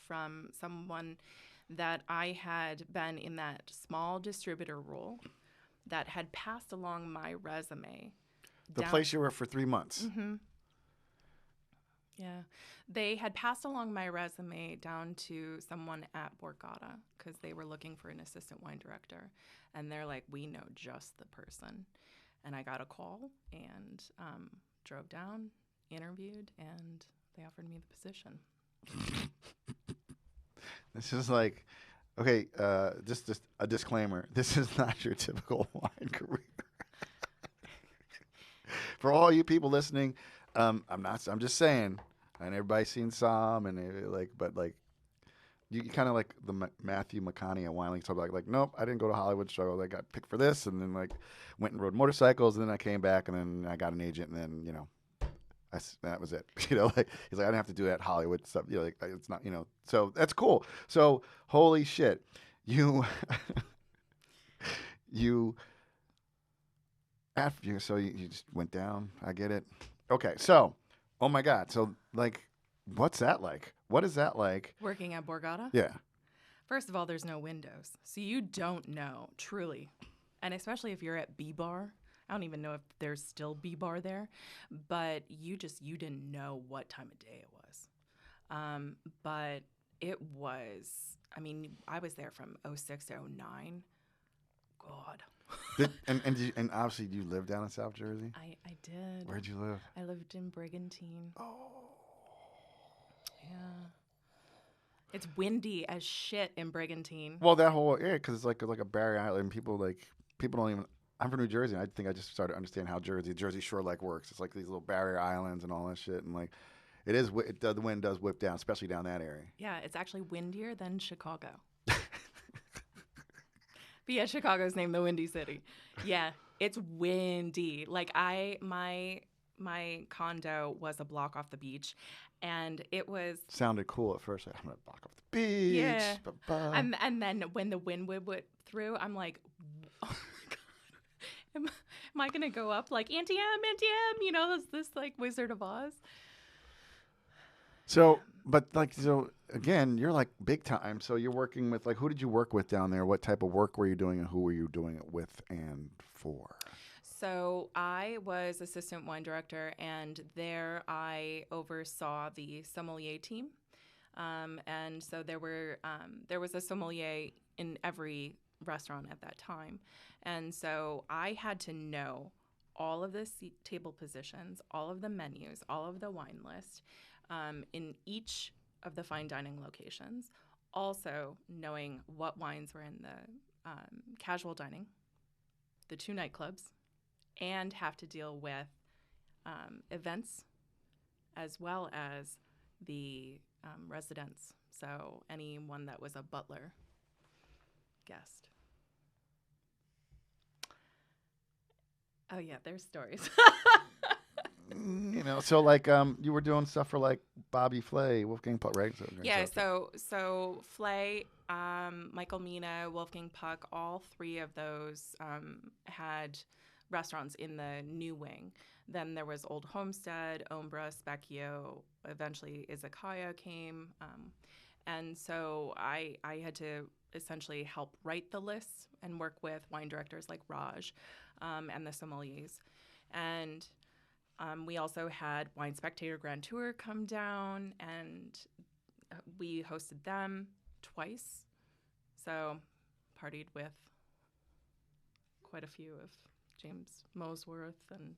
from someone that I had been in that small distributor role that had passed along my resume. The place you were for 3 months. Mm-hmm. Yeah. They had passed along my resume down to someone at Borgata because they were looking for an assistant wine director. And they're like, we know just the person. And I got a call and drove down, interviewed, and they offered me the position. This is like, okay, just a disclaimer. This is not your typical wine career. For all you people listening, I'm just saying, and everybody's seen Somm, and but you kind of like the Matthew McConaughey at Wine League talk like, nope, I didn't go to Hollywood struggle. I got picked for this, and then went and rode motorcycles, and then I came back, and then I got an agent, and then that was it. He's like, I didn't have to do that Hollywood stuff. It's not, So that's cool. So holy shit, you just went down. I get it. Okay, so oh my God, so what's that like? What is that like? Working at Borgata? Yeah. First of all, there's no windows, so you don't know truly, and especially if you're at B Bar. I don't even know if there's still B-Bar there, but you didn't know what time of day it was. But it was, I was there from 06 to 09. God. And obviously you lived down in South Jersey? I did. Where'd you live? I lived in Brigantine. Oh. Yeah. It's windy as shit in Brigantine. Well, that whole area, because it's like a barrier island. People don't even... I'm from New Jersey, and I think I just started to understand how Jersey Shore works. It's like these little barrier islands and all that shit, and the wind does whip down, especially down that area. Yeah, it's actually windier than Chicago. But yeah, Chicago's named the Windy City. Yeah, it's windy. My condo was a block off the beach, and it was... Sounded cool at first. I'm going to block off the beach. Yeah. Bye-bye. And then when the wind would whip through, I'm like, oh my God. Am I going to go up like Auntie M, this Wizard of Oz? So, again, you're big time. So you're working with, who did you work with down there? What type of work were you doing, and who were you doing it with and for? So I was assistant wine director, and there I oversaw the sommelier team. And so there was a sommelier in every restaurant at that time. And so I had to know all of the table positions, all of the menus, all of the wine list in each of the fine dining locations. Also knowing what wines were in the casual dining, the 2 nightclubs, and have to deal with events as well as the residents. So anyone that was a butler guest. Oh, yeah, there's stories. So you were doing stuff for Bobby Flay, Wolfgang Puck, right? Yeah, so Flay, Michael Mina, Wolfgang Puck, all 3 of those had restaurants in the new wing. Then there was Old Homestead, Ombra, Specchio, eventually Izakaya came. And so I had to essentially help write the lists and work with wine directors like Raj and the sommeliers. And we also had Wine Spectator Grand Tour come down, and we hosted them twice. So partied with quite a few of James Mosworth and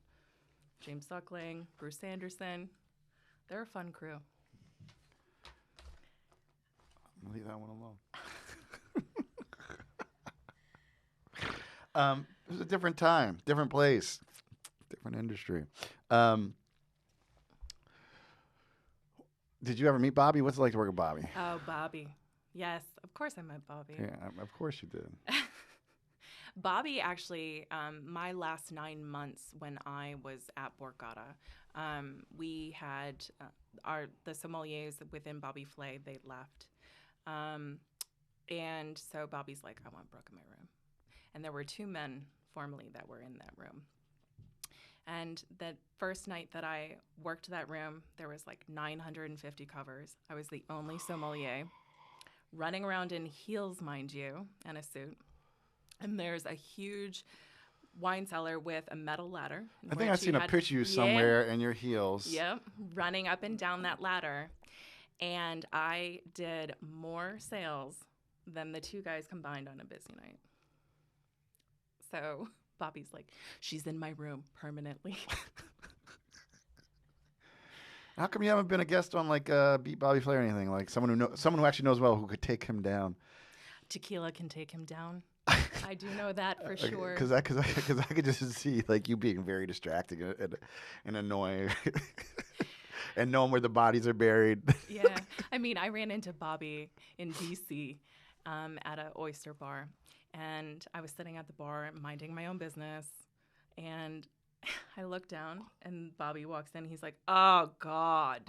James Suckling, Bruce Anderson. They're a fun crew. I'm gonna leave that one alone. It was a different time, different place, different industry. Did you ever meet Bobby? What's it like to work with Bobby? Oh, Bobby. Yes, of course I met Bobby. Yeah, of course you did. Bobby actually, my last 9 months when I was at Borgata, we had the sommeliers within Bobby Flay, they left. And so Bobby's like, I want Brooke in my room. And there were 2 men formerly that were in that room. And that first night that I worked that room, there was like 950 covers. I was the only sommelier running around in heels, mind you, and a suit. And there's a huge wine cellar with a metal ladder. I think I've seen a picture of you somewhere in your heels. Yep, running up and down that ladder. And I did more sales than the 2 guys combined on a busy night. So Bobby's like, she's in my room permanently. How come you haven't been a guest on like Beat Bobby Flay or anything? Like someone who actually knows well who could take him down. Tequila can take him down. I do know that for sure. Because I could just see like you being very distracting and annoying, and knowing where the bodies are buried. Yeah, I mean, I ran into Bobby in D.C. At an oyster bar, and I was sitting at the bar minding my own business, and I look down, and Bobby walks in. He's like, "Oh God,"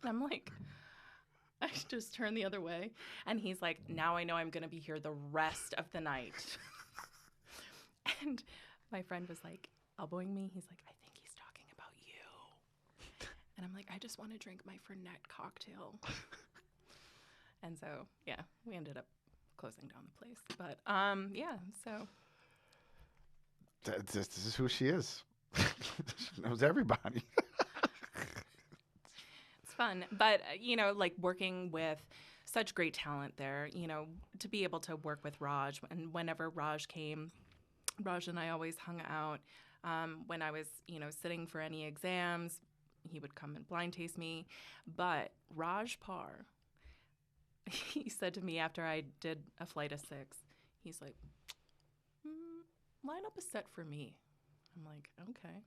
and I'm like, I just turned the other way, and he's like, now I know I'm going to be here the rest of the night. And my friend was like elbowing me. He's like, I think he's talking about you. And I'm like, I just want to drink my Fernet cocktail. And so, yeah, we ended up closing down the place. But, yeah, so. This is who she is. She knows everybody. Fun, but like working with such great talent there, to be able to work with Raj, and whenever Raj came, Raj and I always hung out. When I was sitting for any exams, he would come and blind taste me. But Raj Parr, he said to me after I did a flight of 6, he's like, line up a set for me. I'm like, okay.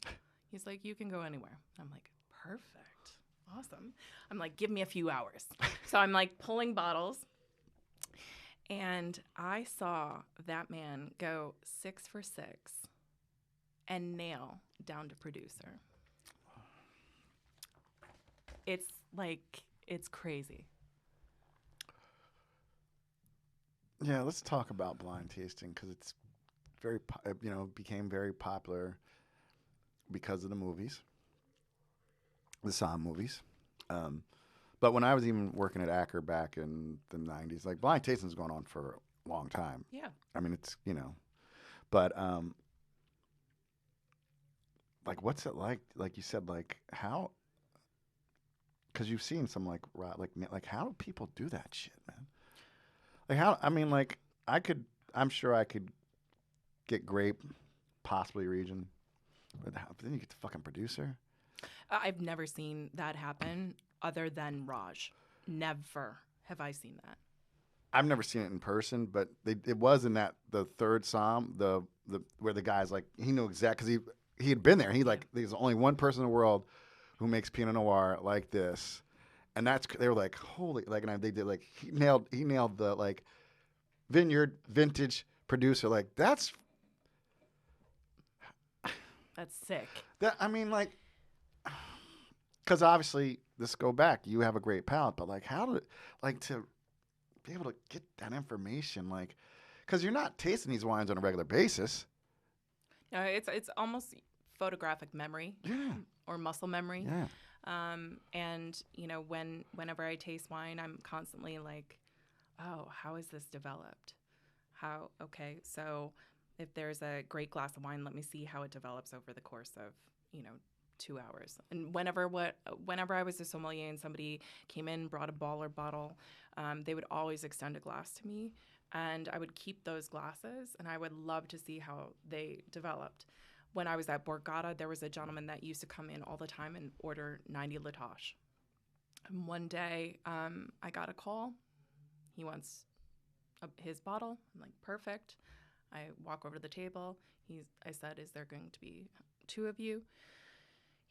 He's like, you can go anywhere. I'm like, perfect. Awesome. I'm like, give me a few hours. So I'm like pulling bottles. And I saw that man go 6 for 6 and nail down to producer. It's like, it's crazy. Yeah, let's talk about blind tasting because it's very, became very popular because of the movies. The Somm movies. But when I was even working at Acker back in the 90s, like blind tasting's going on for a long time. Yeah. I mean, it's, but like what's it like you said, like how, because you've seen some like how do people do that shit, man? Like how, I mean, like I'm sure I could get grape, possibly region, but then you get the fucking producer. I've never seen that happen other than Raj. Never have I seen that. I've never seen it in person, but it was in the third Somm, the where the guy's like, he knew exactly, because he had been there. There's only one person in the world who makes Pinot Noir like this. And they were like, holy, like, and they did like, he nailed the like vineyard vintage producer. Like that's sick. I mean, like, because obviously this go back, you have a great palate, but like to be able to get that information, like, because you're not tasting these wines on a regular basis. No, it's almost photographic memory, or muscle memory. Yeah. And whenever I taste wine, I'm constantly like, oh, how is this developed? Okay, so if there's a great glass of wine, let me see how it develops over the course of 2 hours. And whenever I was a sommelier and somebody came in, brought a baller bottle, they would always extend a glass to me, and I would keep those glasses, and I would love to see how they developed. When I was at Borgata, there was a gentleman that used to come in all the time and order 90 Latoche. And one day, I got a call. He wants his bottle. I'm like, perfect. I walk over to the table. I said, is there going to be 2 of you?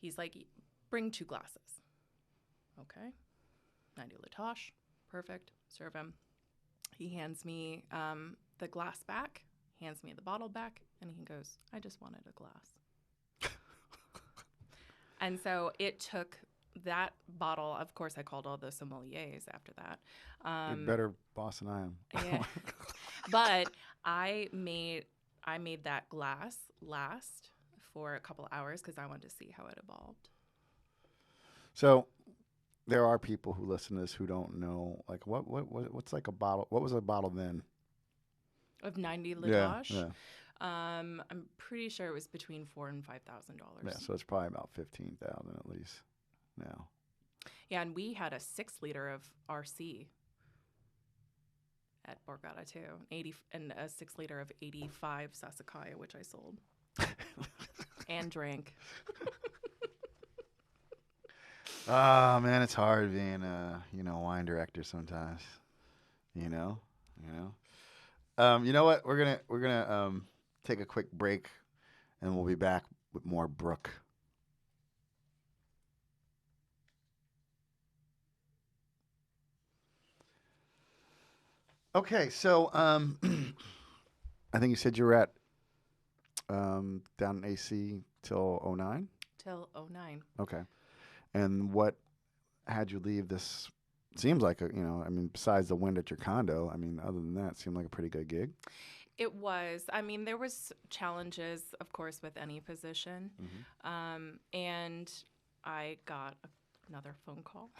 He's like, bring 2 glasses. Okay. 90 Latosh. Perfect. Serve him. He hands me the glass back, hands me the bottle back, and he goes, I just wanted a glass. And so it took that bottle. Of course, I called all the sommeliers after that. You're better boss than I am. Yeah. But I made that glass last for a couple hours because I wanted to see how it evolved. So there are people who listen to this who don't know, like, what's like a bottle? What was a bottle then? Of 90 Latosh? Yeah. I'm pretty sure it was between $4,000 and $5,000. Yeah, so it's probably about 15,000 at least now. Yeah, and we had a 6-liter of RC at Borgata too, and a 6-liter of 85 Sassicaia, which I sold and drank. Oh man, it's hard being a wine director sometimes. You know. You know what? We're gonna take a quick break, and we'll be back with more Brooke. Okay, so I think you said you were at down in AC till 09? Till 09. Okay. And what had you leave this? Seems like besides the wind at your condo, other than that, it seemed like a pretty good gig. It was. There was challenges, of course, with any position. Mm-hmm. And I got another phone call.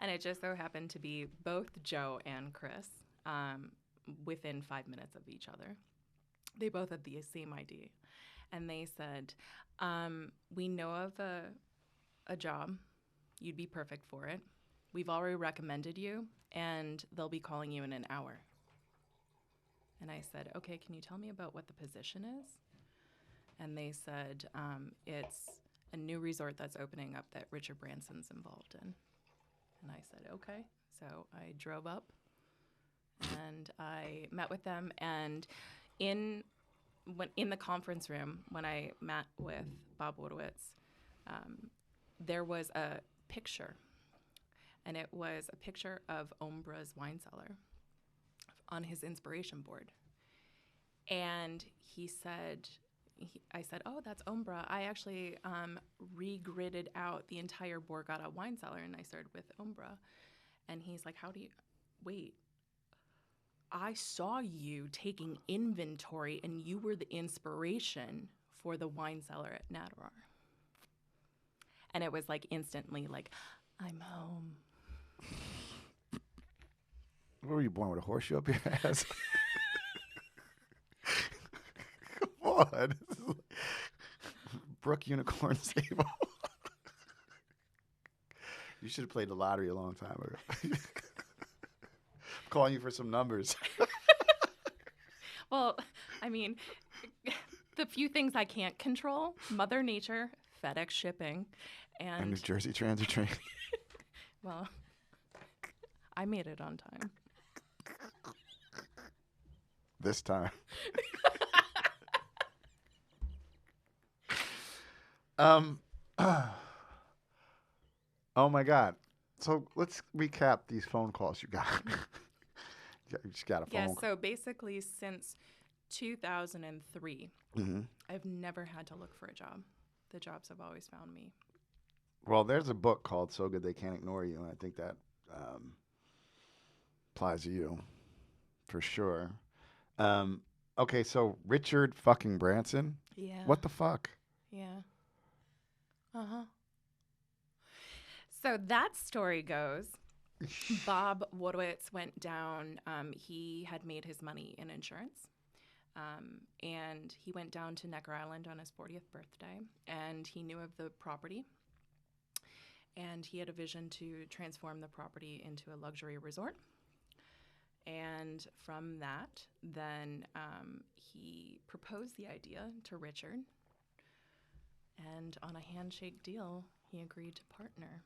And it just so happened to be both Joe and Chris within 5 minutes of each other. They both had the same ID. And they said, we know of a job. You'd be perfect for it. We've already recommended you, and they'll be calling you in an hour. And I said, okay, can you tell me about what the position is? And they said, it's a new resort that's opening up that Richard Branson's involved in. And I said, okay. So I drove up, and I met with them. And in the conference room, when I met with Bob Wojtowicz, there was a picture, and it was a picture of Ombra's wine cellar on his inspiration board. And I said, oh, that's Ombra. I actually re-gridded out the entire Borgata wine cellar, and I started with Ombra. And he's like, wait, I saw you taking inventory, and you were the inspiration for the wine cellar at Natirar. And it was like instantly like, I'm home. What were you born with, a horseshoe up your ass? Come on. Brooke Unicorn Sabel. You should have played the lottery a long time ago. I'm calling you for some numbers. Well, the few things I can't control, Mother Nature, FedEx shipping, and New Jersey Transit train. Well, I made it on time. This time. Oh my God. So let's recap these phone calls you got. You just got a phone call. So basically since 2003, Mm-hmm. I've never had to look for a job. The jobs have always found me. Well, there's a book called So Good They Can't Ignore You, and I think that applies to you for sure. Okay, so Richard fucking Branson? Yeah. What the fuck? Yeah. Uh-huh. So that story goes, Bob Wojtowicz went down. He had made his money in insurance. And he went down to Necker Island on his 40th birthday, and he knew of the property. And he had a vision to transform the property into a luxury resort. And from that, then he proposed the idea to Richard. And on a handshake deal, he agreed to partner.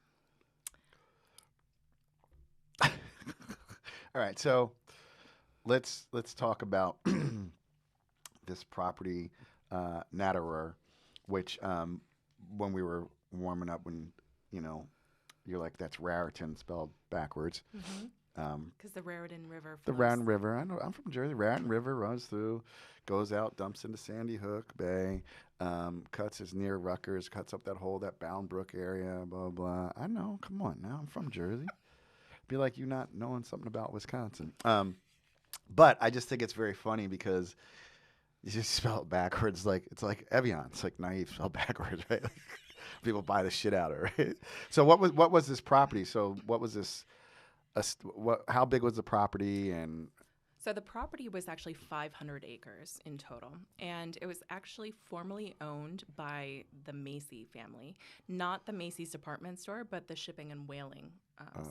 All right, so let's talk about this property, Natirar, which when we were warming up, when you're like, that's Raritan spelled backwards. Because the Raritan River The flows. Raritan River. I know. I'm from Jersey. Raritan River runs through, goes out, dumps into Sandy Hook Bay, cuts is near Rutgers, cuts up that whole that Bound Brook area. Blah blah. I know. Come on now. I'm from Jersey. Be like you not knowing something about Wisconsin. But I just think it's very funny because you just spell it backwards. Like it's like Evian. It's like naive spelled backwards, right? Like, people buy the shit out of it, right? So what was this property? So what was this? How big was the property? And So the property was actually 500 acres in total, and it was actually formerly owned by the Macy family, not the Macy's department store, but the shipping and whaling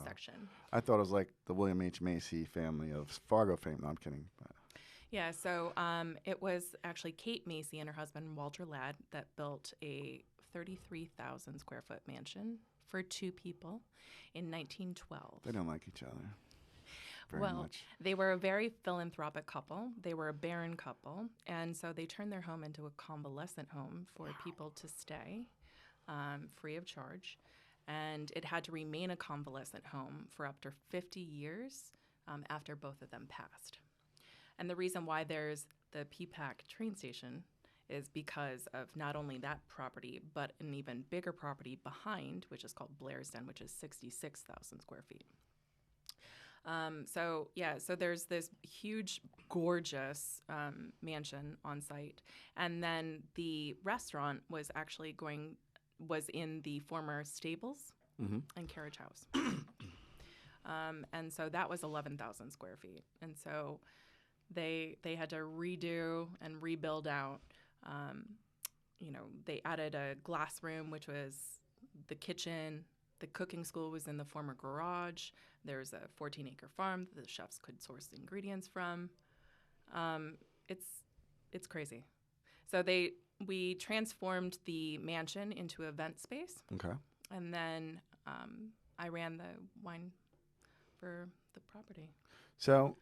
section. I thought it was like the William H. Macy family of Fargo fame. No, I'm kidding. But. Yeah, so it was actually Kate Macy and her husband Walter Ladd that built a 33,000 square foot mansion for 2 people in 1912. They don't like each other very much. They were a very philanthropic couple. They were a barren couple, and so they turned their home into a convalescent home for people to stay free of charge. And it had to remain a convalescent home for up to 50 years after both of them passed. And the reason why there's the PPAC train station is because of not only that property, but an even bigger property behind, which is called Blairsden, which is 66,000 square feet. So there's this huge, gorgeous mansion on site. And then the restaurant was in the former stables and carriage house. And so that was 11,000 square feet. And so they had to redo and rebuild out. They added a glass room, which was the kitchen. The cooking school was in the former garage. There's a 14-acre farm that the chefs could source the ingredients from. It's crazy. So we transformed the mansion into an event space. Okay. And then I ran the wine for the property. So,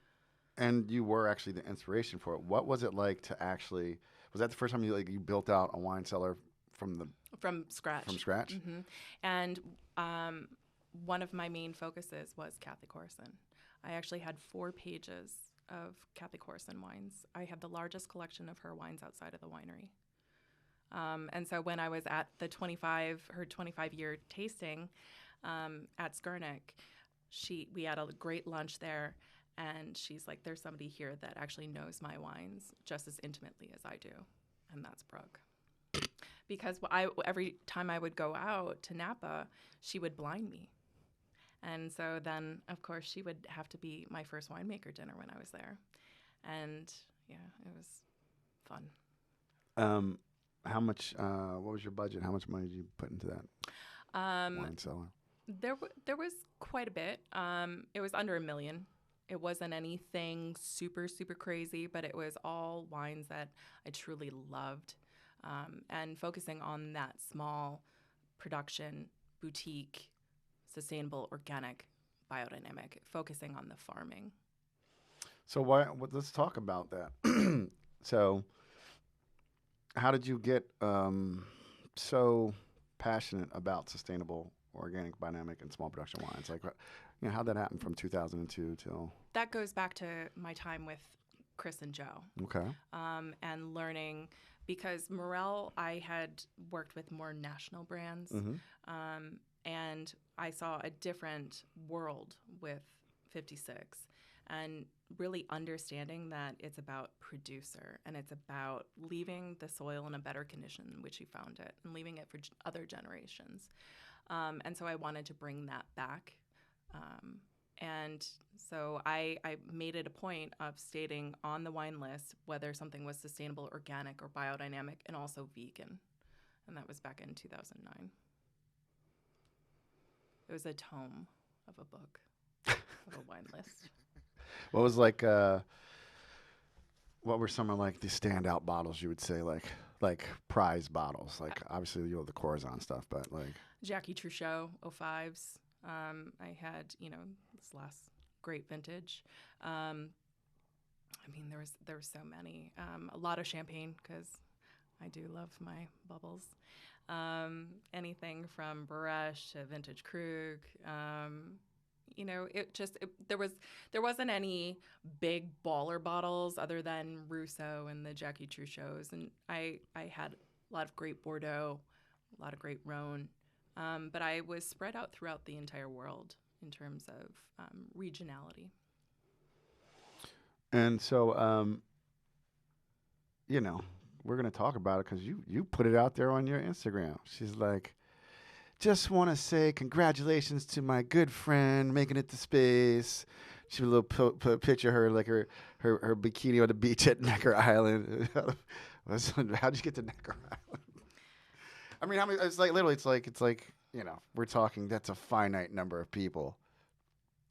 and you were actually the inspiration for it. What was it like to actually? Was that the first time you built out a wine cellar from scratch? From scratch. Mm-hmm. And one of my main focuses was Kathy Corson. I actually had 4 pages of Kathy Corson wines. I had the largest collection of her wines outside of the winery. And so when I was at the 25-year tasting at Skurnik, we had a great lunch there, and she's like, "There's somebody here that actually knows my wines just as intimately as I do," and that's Brooke. Because every time I would go out to Napa, she would blind me. And so then, of course, she would have to be my first winemaker dinner when I was there. And, yeah, it was fun. How much, what was your budget? How much money did you put into that wine cellar? There was quite a bit. It was under $1 million. It wasn't anything super, super crazy, but it was all wines that I truly loved. And focusing on that small production, boutique, sustainable, organic, biodynamic, focusing on the farming. So let's talk about that. So how did you get so passionate about sustainable, organic, biodynamic, and small production wines? Like, how'd that happen from 2002 till? That goes back to my time with Chris and Joe. Okay. And learning, because Morel, I had worked with more national brands, and I saw a different world with 56, and really understanding that it's about producer and it's about leaving the soil in a better condition in which he found it and leaving it for other generations. And so I wanted to bring that back. And so I made it a point of stating on the wine list whether something was sustainable, organic, or biodynamic, and also vegan. And that was back in 2009. It was a tome of a book of a wine list. What was what were some of the standout bottles you would say, like prize bottles? Like obviously the Corazon stuff, but like Jackie Truchot 05s. I had this last great vintage. I mean there were so many. A lot of champagne because I do love my bubbles. Anything from Baresh to Vintage Krug. There wasn't any big baller bottles other than Rousseau and the Jackie True shows, and I had a lot of great Bordeaux, a lot of great Rhone, but I was spread out throughout the entire world in terms of regionality. And so, we're going to talk about it because you put it out there on your Instagram. She's like, just want to say congratulations to my good friend making it to space. She would put a picture of her, like her bikini on the beach at Necker Island. How'd you get to Necker Island? I mean, how many? It's like literally, it's like we're talking. That's a finite number of people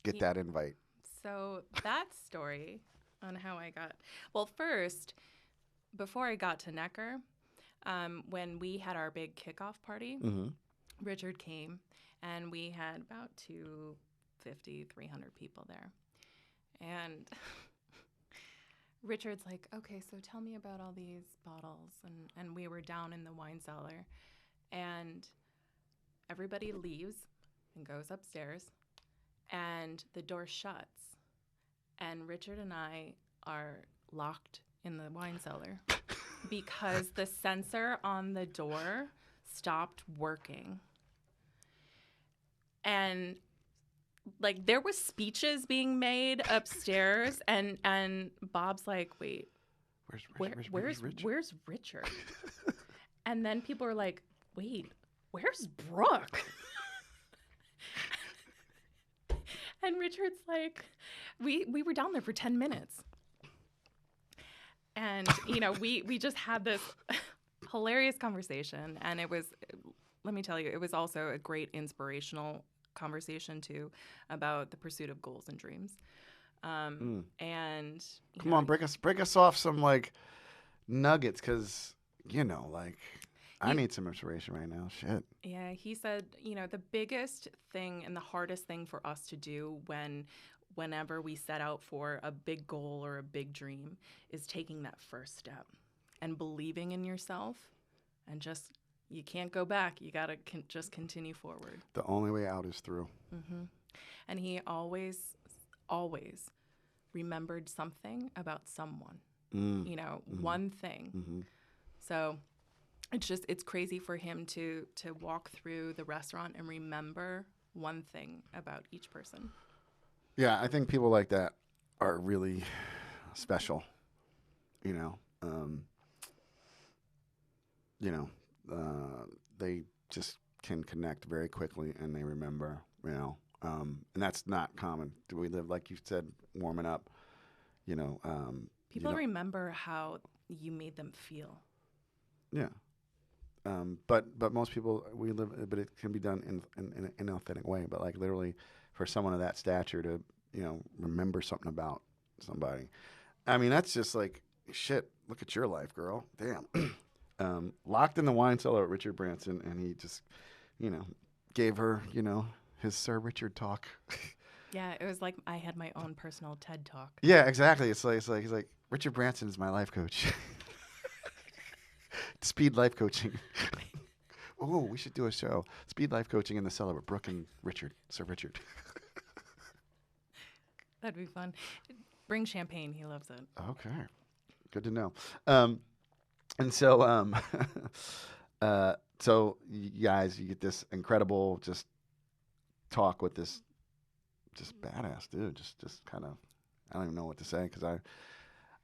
get that invite. So that story on how I got. Well, first, before I got to Necker, when we had our big kickoff party. Mm-hmm. Richard came, and we had about 250, 300 people there. And Richard's like, okay, so tell me about all these bottles. And we were down in the wine cellar, and everybody leaves and goes upstairs, and the door shuts. And Richard and I are locked in the wine cellar because the sensor on the door stopped working. And like there was speeches being made upstairs, and Bob's like, wait, where's Richard? And then people are like, wait, where's Brooke? And Richard's like, we were down there for 10 minutes. And, we just had this hilarious conversation. And it was, let me tell you, it was also a great inspirational conversation, too, about the pursuit of goals and dreams. And come on, break us off some, like, nuggets, because, I need some inspiration right now. Shit. Yeah, he said, the biggest thing and the hardest thing for us to do whenever we set out for a big goal or a big dream is taking that first step and believing in yourself, and just, you can't go back. You got to just continue forward. The only way out is through. Mm-hmm. And he always, always remembered something about someone, Mm-hmm. one thing. Mm-hmm. So it's crazy for him to walk through the restaurant and remember one thing about each person. Yeah, I think people like that are really special. They just can connect very quickly, and they remember. And that's not common. Do we live, like you said, warming up? People remember how you made them feel. Yeah. But most people, but it can be done in an authentic way. But like literally, for someone of that stature to remember something about somebody, I mean that's just like shit. Look at your life, girl. Damn. Locked in the wine cellar at Richard Branson, and he just gave her his Sir Richard talk. Yeah, it was like I had my own personal TED talk. Yeah, exactly. It's like he's like, Richard Branson is my life coach. Speed life coaching. Oh, we should do a show. Speed life coaching in the cellar with Brooke and Richard, Sir Richard. That'd be fun. Bring champagne. He loves it. Okay. Good to know. And so, so you guys, you get this incredible just talk with this just badass dude. Just kind of, I don't even know what to say because I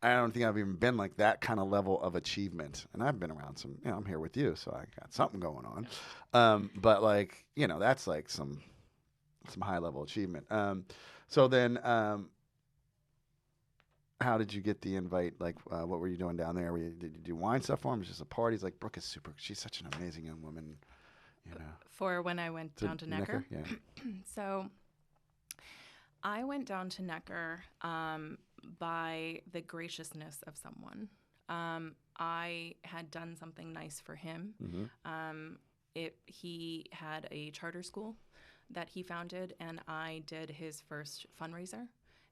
don't think I've even been like that kind of level of achievement. And I've been around some, I'm here with you, so I got something going on. But like, that's like some high level achievement. So then, how did you get the invite? Like, what were you doing down there? Did you do wine stuff for him? Was it just a party? It's like, Brooke is she's such an amazing young woman, For when I went down to Necker? Yeah. So I went down to Necker by the graciousness of someone. I had done something nice for him. Mm-hmm. He had a charter school that he founded, and I did his first fundraiser,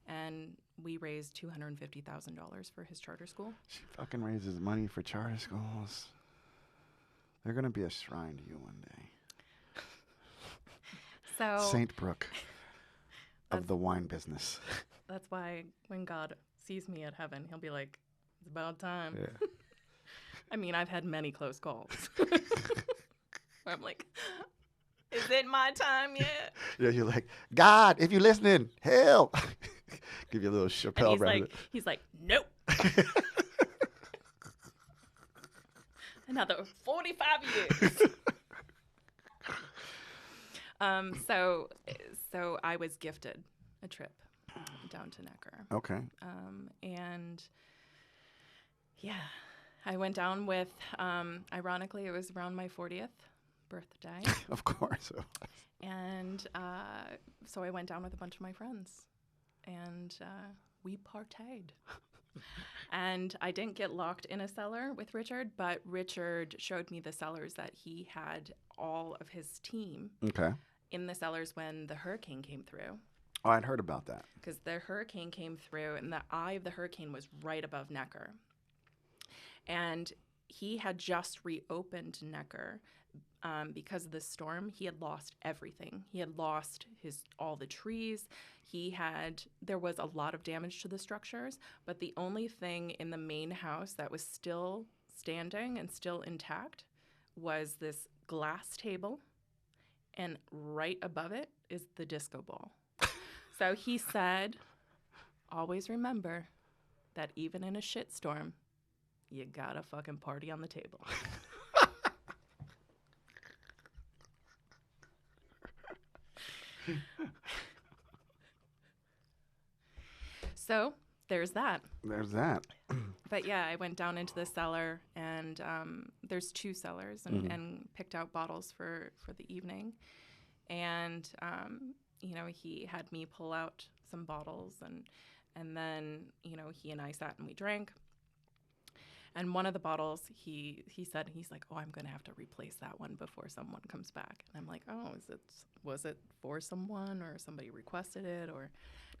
and we raised $250,000 for his charter school. She fucking raises money for charter schools. They're going to be a shrine to you one day. So Saint Brooke of the wine business. That's why when God sees me at heaven, he'll be like, it's about time. Yeah. I mean, I've had many close calls. Where I'm like, is it my time yet? Yeah, you're like, God, if you're listening, help. Give you a little Chappelle And he's like, nope. Another 45 years. So I was gifted a trip down to Necker. Okay. And yeah, I went down with, ironically, it was around my 40th birthday. Of course. And so I went down with a bunch of my friends, and we partayed. And I didn't get locked in a cellar with Richard, but Richard showed me the cellars that he had all of his team in the cellars when the hurricane came through. Oh, I'd heard about that. Because the hurricane came through, and the eye of the hurricane was right above Necker. And he had just reopened Necker. Because of the storm, he had lost everything. He had lost all the trees. There was a lot of damage to the structures, but the only thing in the main house that was still standing and still intact was this glass table, and right above it is the disco ball. So he said, always remember that even in a shitstorm, you gotta fucking party on the table. So there's that. But yeah, I went down into the cellar, and there's 2 cellars, and picked out bottles for the evening. And he had me pull out some bottles, and then he and I sat and we drank. And one of the bottles, he said, he's like, oh, I'm going to have to replace that one before someone comes back. And I'm like, oh, was it for someone, or somebody requested it? Or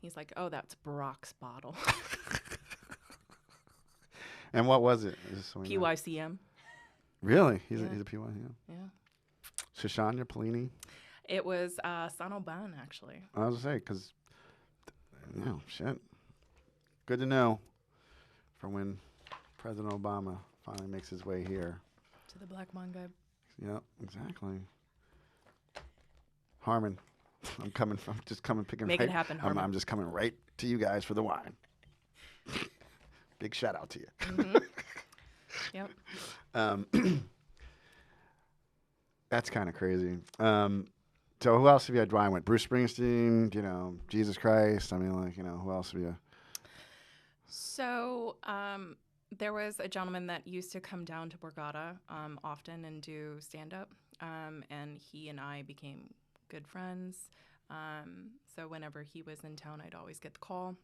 he's like, oh, that's Brock's bottle. And what was it? PYCM. Really? He's a PYCM? Yeah. Shoshana Pellini? It was San Oban, actually. I was going to say, because, shit. Good to know for when President Obama finally makes his way here. To the Black Wine Guide. Yep, exactly. Harmon, picking Make right. it happen, Harmon. I'm just coming right to you guys for the wine. Big shout out to you. Mm-hmm. Yep. That's kind of crazy. So who else have you had wine with? Bruce Springsteen, Jesus Christ. I mean, who else have you? So there was a gentleman that used to come down to Borgata often and do stand-up, and he and I became good friends. So whenever he was in town, I'd always get the call.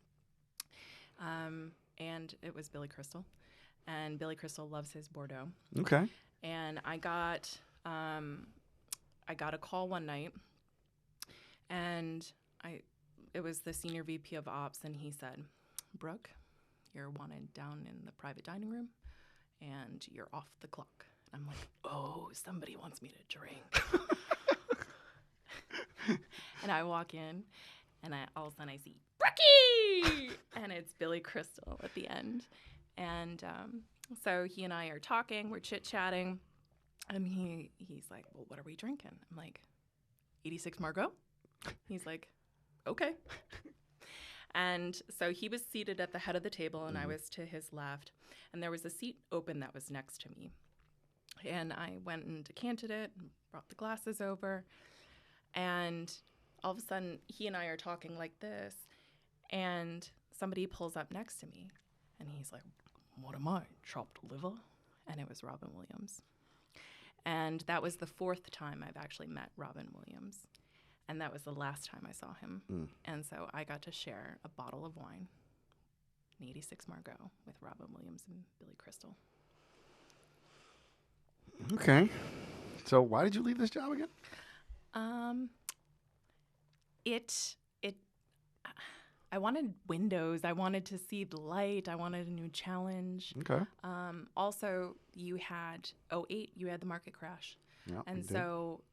And it was Billy Crystal. And Billy Crystal loves his Bordeaux. Okay. And I got a call one night, and it was the senior VP of Ops, and he said, Brooke, you're wanted down in the private dining room, and you're off the clock. And I'm like, oh, somebody wants me to drink. And I walk in, and all of a sudden I see, Brookie! And it's Billy Crystal at the end. And so he and I are talking, we're chit-chatting, and he's like, well, what are we drinking? I'm like, 86 Margaux? He's like, okay. And so he was seated at the head of the table, and I was to his left, and there was a seat open that was next to me. And I went and decanted it and brought the glasses over, and all of a sudden, he and I are talking like this, and somebody pulls up next to me, and he's like, what am I, chopped liver? And it was Robin Williams. And that was the 4th time I've actually met Robin Williams. And that was the last time I saw him. And so I got to share a bottle of wine, an 86 Margaux, with Robin Williams and Billy Crystal. Okay. So why did you leave this job again? I wanted windows. I wanted to see the light. I wanted a new challenge. Okay. Also, you had '08. You had the market crash, Yeah. and so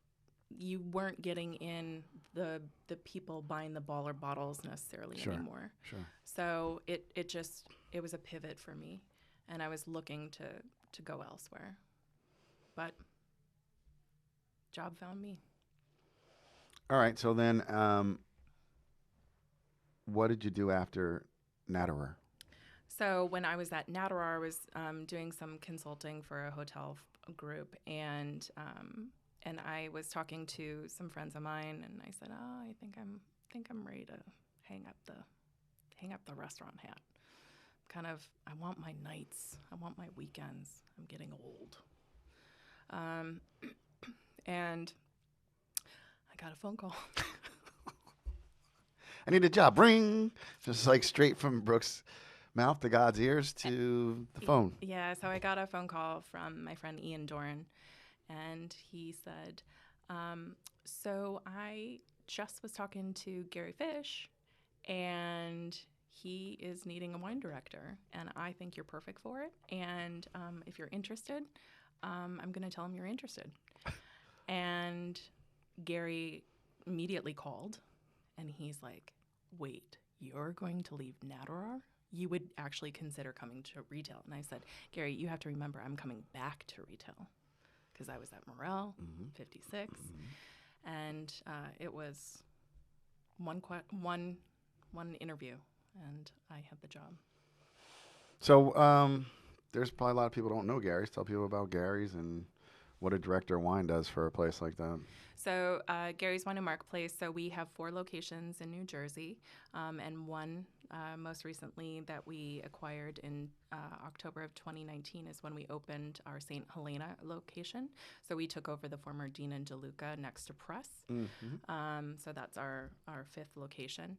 you weren't getting in the people buying the baller bottles necessarily anymore. Sure. So it was a pivot for me, and I was looking to go elsewhere, but job found me. All right. So then, what did you do after Natirar? So when I was at Natirar, I was doing some consulting for a hotel group, and I was talking to some friends of mine, and I said, "Oh, I think I'm ready to hang up the restaurant hat. I want my nights, I want my weekends. I'm getting old." And I got a phone call. I need a job. Ring. Just like straight from Brooke's mouth to God's ears to the phone. Yeah, so I got a phone call from my friend Ian Doran, and he said, so I just was talking to Gary Fish, and he is needing a wine director, and I think you're perfect for it. And if you're interested, I'm going to tell him you're interested. And Gary immediately called, and he's like, "Wait, you're going to leave Natirar? You would actually consider coming to retail?" And I said, "Gary, you have to remember I'm coming back to retail," because I was at Morel, 56, and it was one interview, and I had the job. So there's probably a lot of people who don't know Gary's. Tell people about Gary's and what a director of wine does for a place like that. So Gary's Wine and Marketplace, so we have 4 locations in New Jersey, and one most recently that we acquired in October of 2019 is when we opened our St. Helena location. So we took over the former Dean and DeLuca next to Press. So that's our 5th location.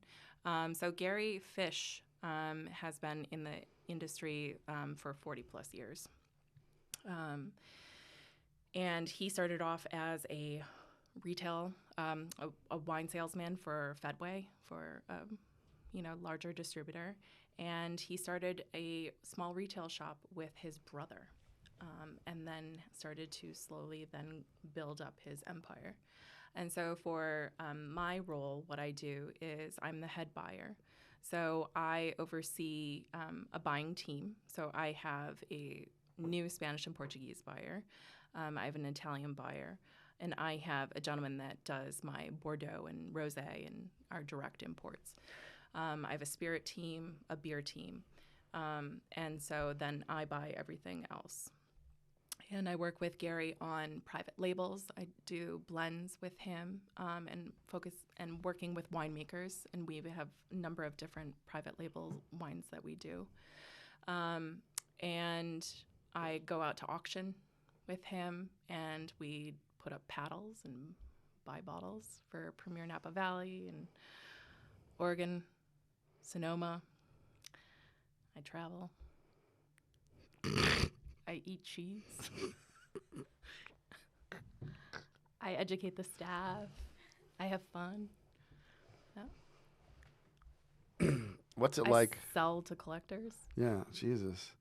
So Gary Fish has been in the industry for 40 plus years. And he started off as a retail, a wine salesman for Fedway, for larger distributor, and he started a small retail shop with his brother, and then started to slowly then build up his empire. And so for my role, what I do is I'm the head buyer. So I oversee a buying team. So I have a new Spanish and Portuguese buyer. I have an Italian buyer, and I have a gentleman that does my Bordeaux and Rosé and our direct imports. I have a spirit team, a beer team, and so then I buy everything else. And I work with Gary on private labels. I do blends with him and focus and working with winemakers, and we have a number of different private label wines that we do. And I go out to auction with him, and we put up paddles and buy bottles for Premier Napa Valley and Oregon, Sonoma. I travel. I eat cheese. I educate the staff. I have fun. Yeah. What's it I like? Sell to collectors. Yeah, Jesus.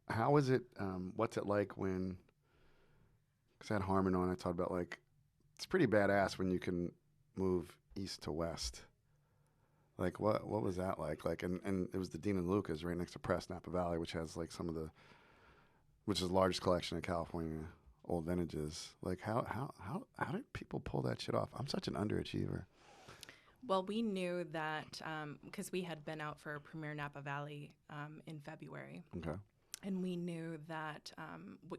How is it? What's it like when? Because I had Harmon on. I talked about it's pretty badass when you can move east to west. Like what was that like? And it was the Dean and Lucas right next to Press Napa Valley, which has which is the largest collection of California old vintages. Like how did people pull that shit off? I'm such an underachiever. Well, we knew that because we had been out for Premier Napa Valley in February. Okay. And we knew that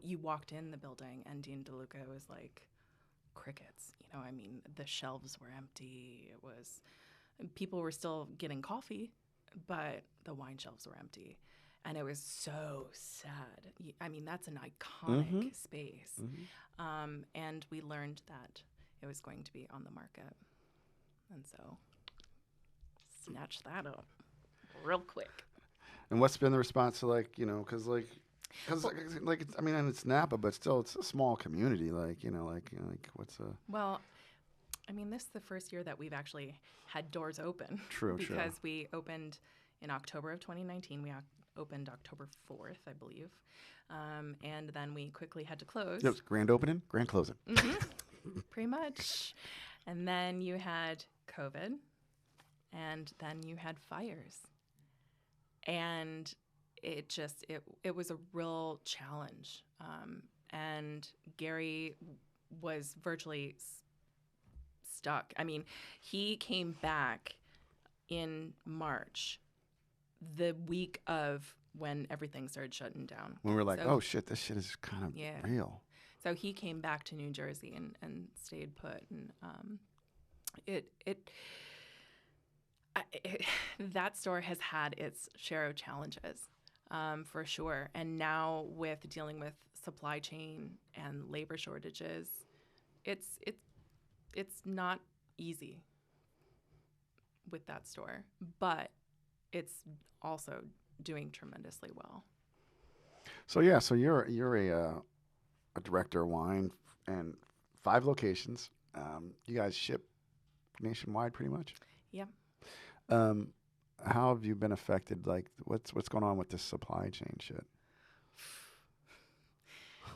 you walked in the building and Dean DeLuca was like crickets. The shelves were empty. People were still getting coffee, but the wine shelves were empty. And it was so sad. That's an iconic space. And we learned that it was going to be on the market. And so snatch that up real quick. And what's been the response to because and it's Napa, but still it's a small community. What's a... Well, I mean, this is the first year that we've actually had doors open. True, because we opened in October of 2019. We opened October 4th, I believe. And then we quickly had to close. It was grand opening, grand closing. Pretty much. And then you had COVID, and then you had fires. And it was a real challenge. And Gary was virtually stuck. I mean, he came back in March, the week of when everything started shutting down. When we were like, oh shit, this shit is kind of real. So he came back to New Jersey and stayed put. And that store has had its share of challenges, for sure. And now with dealing with supply chain and labor shortages, it's not easy with that store, but it's also doing tremendously well. So you're a director of wine and 5 locations. You guys ship nationwide pretty much? Yeah. How have you been affected? Like, what's going on with this supply chain shit?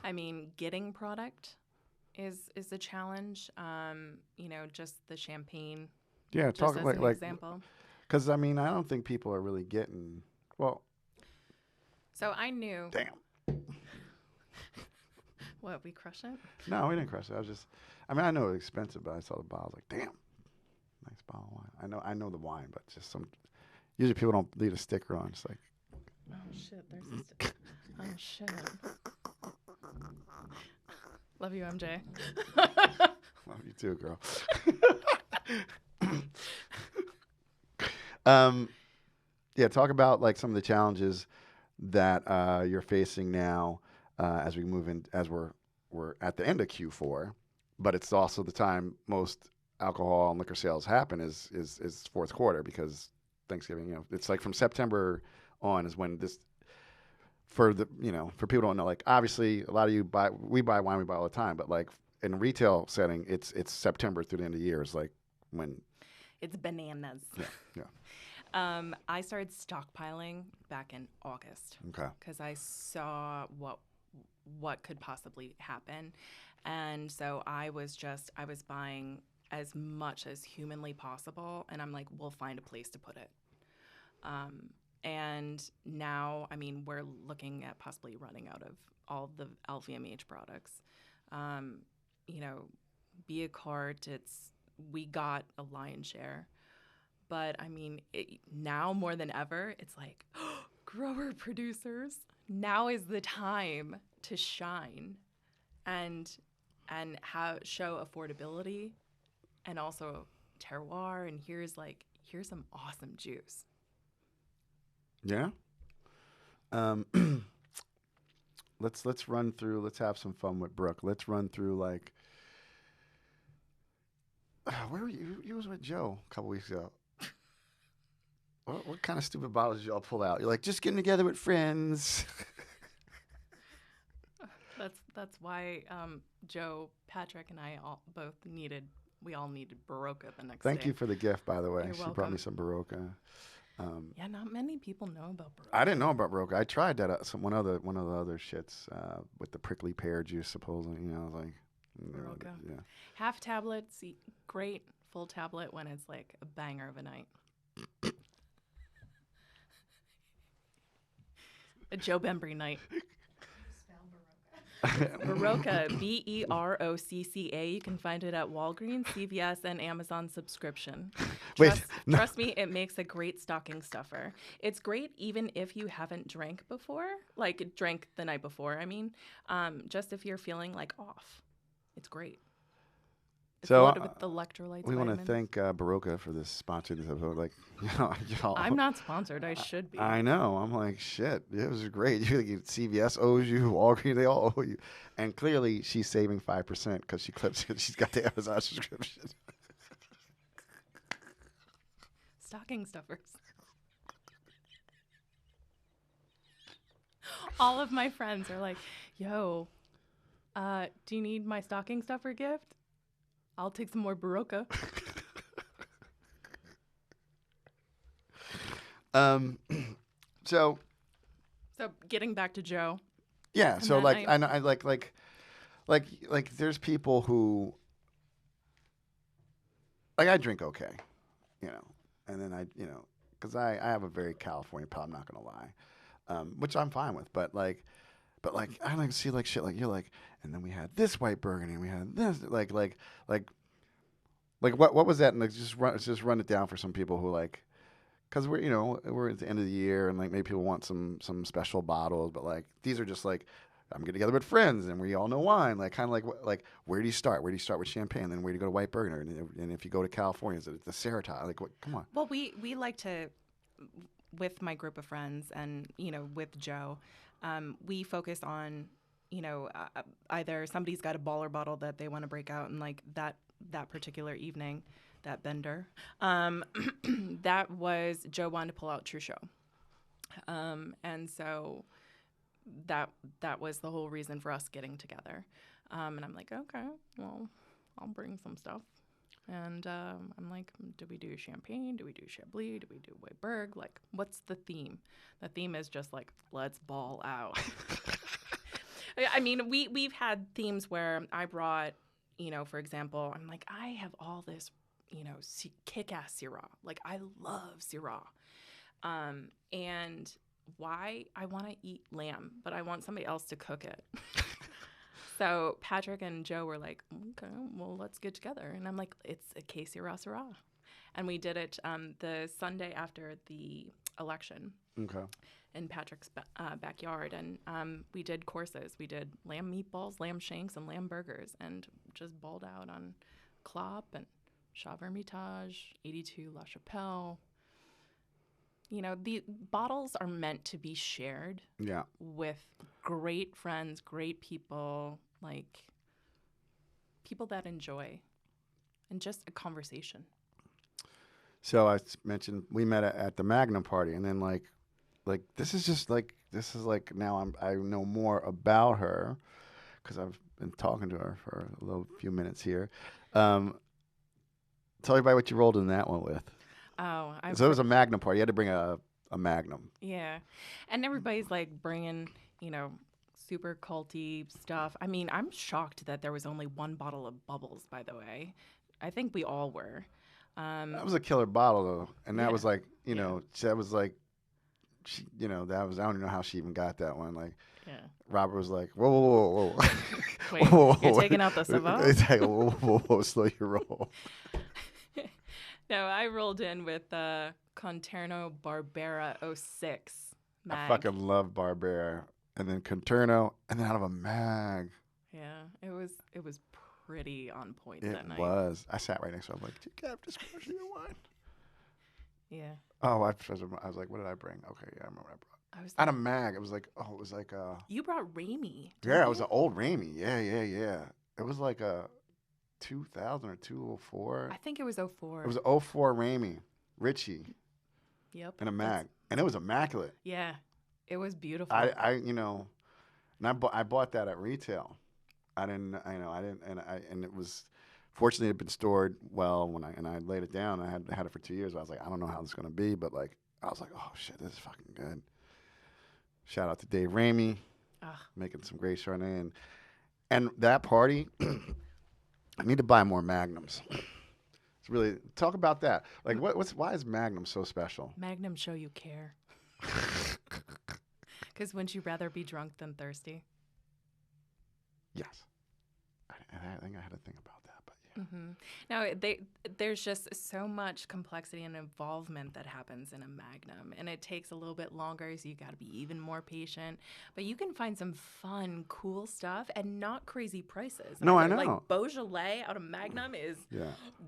I mean, getting product is a challenge. Just the champagne. Yeah, talk as like an example. Because I mean, I don't think people are really getting. Well. So I knew. Damn. What, we crush it? No, we didn't crush it. I know it was expensive, but I saw the bottle. I was like, damn, nice bottle of wine. I know the wine, but just usually people don't leave a sticker on. It's like, oh shit, there's a sticker. Oh shit. Love you, MJ. Love you too, girl. Talk about like some of the challenges that you're facing now as we move in, as we're at the end of Q4, but it's also the time most alcohol and liquor sales happen is fourth quarter, because Thanksgiving, it's like from September on is when this, for people who don't know, like obviously a lot of we buy wine, we buy all the time, but like in a retail setting, it's September through the end of the year is like when it's bananas. Yeah. I started stockpiling back in August. Okay. Because I saw what could possibly happen, and so I was buying as much as humanly possible, and I'm like, we'll find a place to put it. And now, I mean, we're looking at possibly running out of all the LVMH products. Be a cart, we got a lion's share. But I mean, now more than ever, it's like, grower producers, now is the time to shine and show affordability and also terroir. And here's some awesome juice. Yeah. Let's run through. Let's have some fun with Brooke. Let's run through like. Where were you? You was with Joe a couple weeks ago. What kind of stupid bottles did y'all pull out? You're like, just getting together with friends. That's why Joe, Patrick, and I all needed Borgata the next day. Thank you for the gift, by the way. You're she welcome. brought me some Borgata. Not many people know about Borgata. I didn't know about Borgata. I tried that one of the other shits with the prickly pear juice, supposedly. I was like, Borgata. Yeah. Half tablets, great. Full tablet when it's like a banger of a night. A Joe Bembry night. Borgata, Berocca. You can find it at Walgreens, CVS, and Amazon subscription. Trust me, it makes a great stocking stuffer. It's great even if you haven't drank before, like drank the night before, I mean. Just if you're feeling like off. It's great. It's loaded with electrolytes. We want to thank Borgata for this sponsoring this episode. Like, y'all. I'm not sponsored. I should be. I know. I'm like, shit. It was great. CVS owes you. Walgreens, they all owe you. And clearly, she's saving 5% because she's got the Amazon subscription. Stocking stuffers. All of my friends are like, yo, do you need my stocking stuffer gift? I'll take some more Barocca. So getting back to Joe. yeah, And so then like I know I like there's people who like I drink okay, you know, and then because I have a very California palate, I'm not gonna lie, which I'm fine with, but I like see like shit like you're like, and then we had this white burgundy, and we had this like what was that? And like just run it down for some people who like, because we're at the end of the year and like maybe people want some special bottles, but like these are just like I'm getting together with friends and we all know wine, like kind of like where do you start? Where do you start with champagne? Then where do you go to white burgundy? And if you go to California, is it the Serratide? Like what? Come on. Well, we like to, with my group of friends and with Joe, we focus on either somebody's got a baller bottle that they want to break out and like that particular evening, that bender, that was Joe wanted to pull out True Show, and so that was the whole reason for us getting together, and I'm like, okay, well, I'll bring some stuff, and I'm like, do we do champagne? Do we do Chablis? Do we do White Berg? Like, what's the theme? The theme is just like, let's ball out. I mean, we've had themes where I brought, for example, I'm like, I have all this, kick-ass Syrah. Like, I love Syrah. And why? I want to eat lamb, but I want somebody else to cook it. So Patrick and Joe were like, okay, well, let's get together. And I'm like, it's a K Syrah. And we did it the Sunday after the election. Okay. In Patrick's backyard, and we did courses. We did lamb meatballs, lamb shanks, and lamb burgers, and just balled out on Clop and Chat Hermitage, 82 La Chapelle. The bottles are meant to be shared. Yeah. With great friends, great people, like people that enjoy, and just a conversation. So I mentioned we met at the Magnum party, and then like this is now I know more about her because I've been talking to her for a few minutes here. Tell everybody what you rolled in that one with. Oh, so it was a Magnum party. You had to bring a Magnum. Yeah, and everybody's like bringing super culty stuff. I mean, I'm shocked that there was only one bottle of bubbles. By the way, I think we all were. That was a killer bottle though, and that was like that was like. She, that was I don't even know how she even got that one. Like, Robert was like, whoa. Wait, whoa. You're taking out the Savant? It's like, whoa, slow your roll. No, I rolled in with Conterno Barbera 06 mag. I fucking love Barbera, and then Conterno, and then out of a mag. Yeah, it was pretty on point that night. It was. I sat right next to her. I'm like, do you have discretion your wine? Yeah. Oh, I was like, what did I bring? Okay, yeah, I remember what I brought. I was out of mag. It was like, You brought Ramey. Yeah, it was an old Ramey. Yeah. It was like a 2000 or 204. I think it was 04. It was 04 Ramey, Richie. Yep. And a mag, and it was immaculate. Yeah, it was beautiful. And I bought that at retail. And it was. Fortunately, it had been stored well when I laid it down. I had it for 2 years. I was like, I don't know how this is going to be, but like, I was like, oh shit, this is fucking good. Shout out to Dave Ramey, making some great Chardonnay, and that party. I need to buy more Magnums. It's really talk about that. Like, why is Magnum so special? Magnum show you care. Because wouldn't you rather be drunk than thirsty? Yes, I think I had to think about that. Mm-hmm. Now, there's just so much complexity and involvement that happens in a Magnum, and it takes a little bit longer, so you got to be even more patient. But you can find some fun, cool stuff and not crazy prices. No, I know. Like Beaujolais out of Magnum is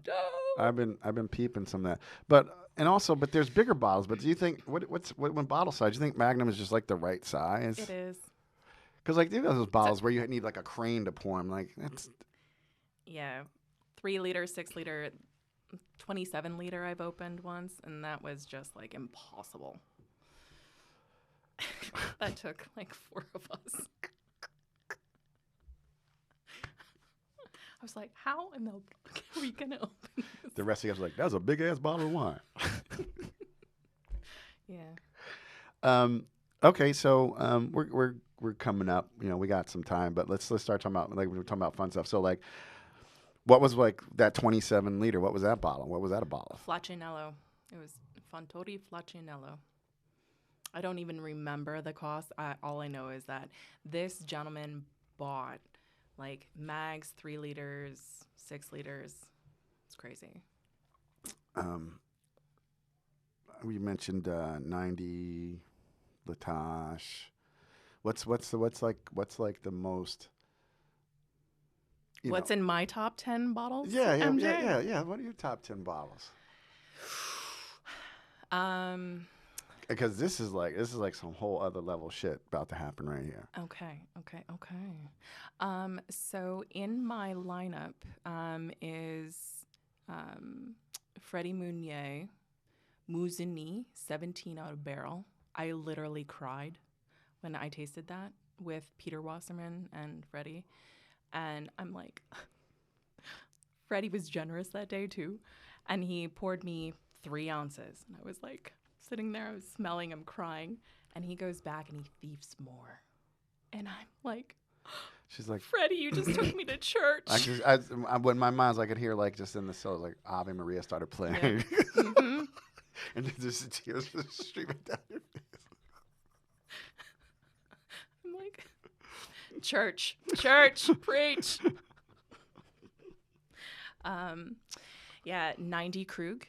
dope. I've been peeping some of that, but there's bigger bottles. But do you think when bottle size? Do you think Magnum is just like the right size? It is. Because like you know those bottles where you need like a crane to pour them. Like that's. Yeah. 3 liter, 6 liter, 27 liter I've opened once, and that was just like impossible. That took like 4 of us. was like, how in the are we gonna open this? The rest of you guys were like, that was a big ass bottle of wine. Yeah. Okay, so we're coming up. You know, we got some time, but let's start talking about, like, we were talking about fun stuff. So, like, what was like that 27 liter? What was that bottle? What was that a bottle? Flaccinello. It was Fontori Flaccinello. I don't even remember the cost. All I know is that this gentleman bought like mags, 3 liters, 6 liters. It's crazy. We mentioned 90 Latache. What's like the most? What's in my top 10 bottles? Yeah. MJ? What are your top 10 bottles? Um. Because this is like some whole other level shit about to happen right here. Okay. So in my lineup is Freddie Mounier, Mousini, 17 out of barrel. I literally cried when I tasted that with Peter Wasserman and Freddie. And I'm like, Freddie was generous that day too. And he poured me 3 ounces. And I was like, sitting there, I was smelling him crying. And he goes back and he thieves more. And I'm like, she's like, Freddie, you just took me to church. When my mind's, I could hear, like, just in the cellar, like, Ave Maria started playing. Yeah. Mm-hmm. And just the tears just streaming down your face. I'm like, church, preach. 90 Krug.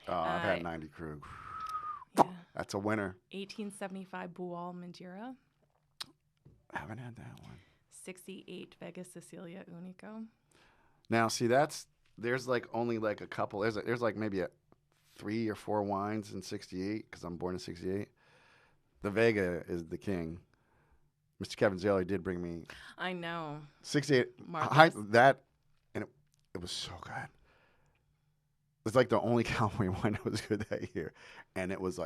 Oh, I've had 90 Krug. Yeah. That's a winner. 1875 Bual Madeira. I haven't had that one. 68 Vega Sicilia Unico. Now, see, there's like only like a couple. There's like maybe 3 or 4 wines in 68 because I'm born in 68. The Vega is the king. Mr. Kevin Zaley did bring me. I know. 68. And it was so good. It's like the only California wine that was good that year. And it was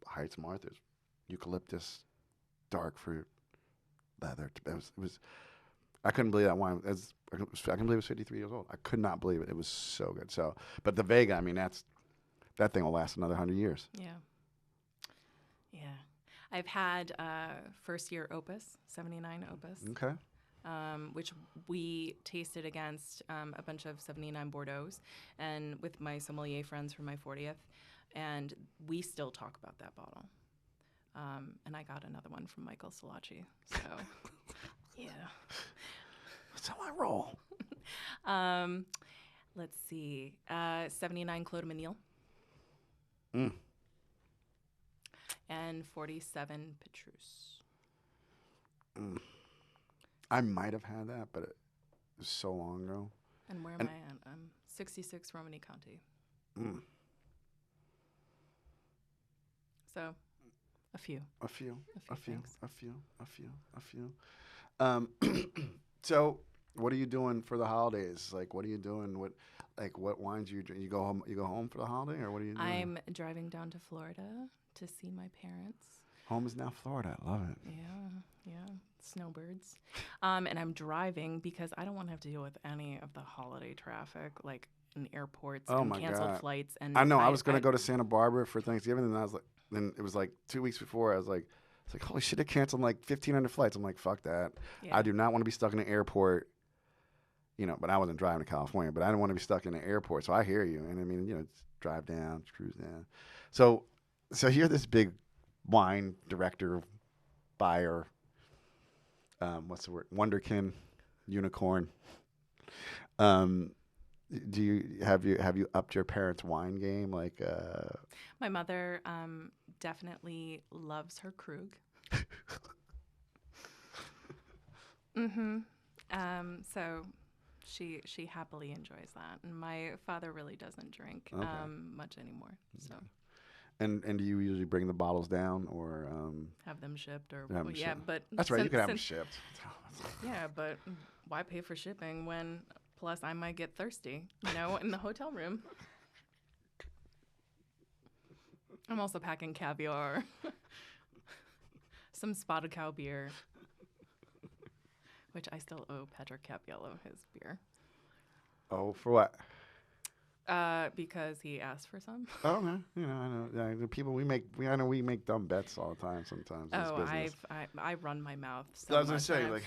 Heights Martha's, eucalyptus, dark fruit, leather. It was I couldn't believe that wine. I couldn't believe it was 53 years old. I could not believe it. It was so good. So, but the Vega, I mean, that thing will last another 100 years. Yeah. I've had first year Opus, 79 Opus. Okay. Which we tasted against a bunch of 79 Bordeaux's and with my sommelier friends for my 40th. And we still talk about that bottle. And I got another one from Michael Salacci. So, yeah. That's how I roll. Let's see. 79 Claude Menil. And 47 Petrus. I might have had that, but it was so long ago. And where am I at? 66 Romani Conti. So, a few. So, what are you doing for the holidays? Like, what are you doing? What wines you drink? You go home for the holiday, or what are you doing? I'm driving down to Florida to see my parents. Home is now Florida. I love it. Yeah. Snowbirds. And I'm driving because I don't want to have to deal with any of the holiday traffic, like in airports and canceled flights. And I know. I was going to go to Santa Barbara for Thanksgiving, and then it was like 2 weeks before. I was like, holy shit, they're canceling like 1,500 flights. I'm like, fuck that. Yeah. I do not want to be stuck in an airport. But I wasn't driving to California, but I didn't want to be stuck in an airport. So I hear you. And I mean, just drive down, cruise down. So you're this big wine director, buyer, what's the word? Wonderkin, unicorn. Have you upped your parents' wine game? Like, my mother definitely loves her Krug. So she happily enjoys that, and my father really doesn't drink much anymore. So. And do you usually bring the bottles down or have them shipped or shipped. But that's right, you can have them shipped. Yeah, but why pay for shipping when plus I might get thirsty, in the hotel room. I'm also packing caviar, some spotted cow beer, which I still owe Pedro Capiello his beer. Oh, for what? Because he asked for some. Oh, man. You know, I know. Yeah, the people I know we make dumb bets all the time sometimes. In this business. I run my mouth so I was much. gonna say, like,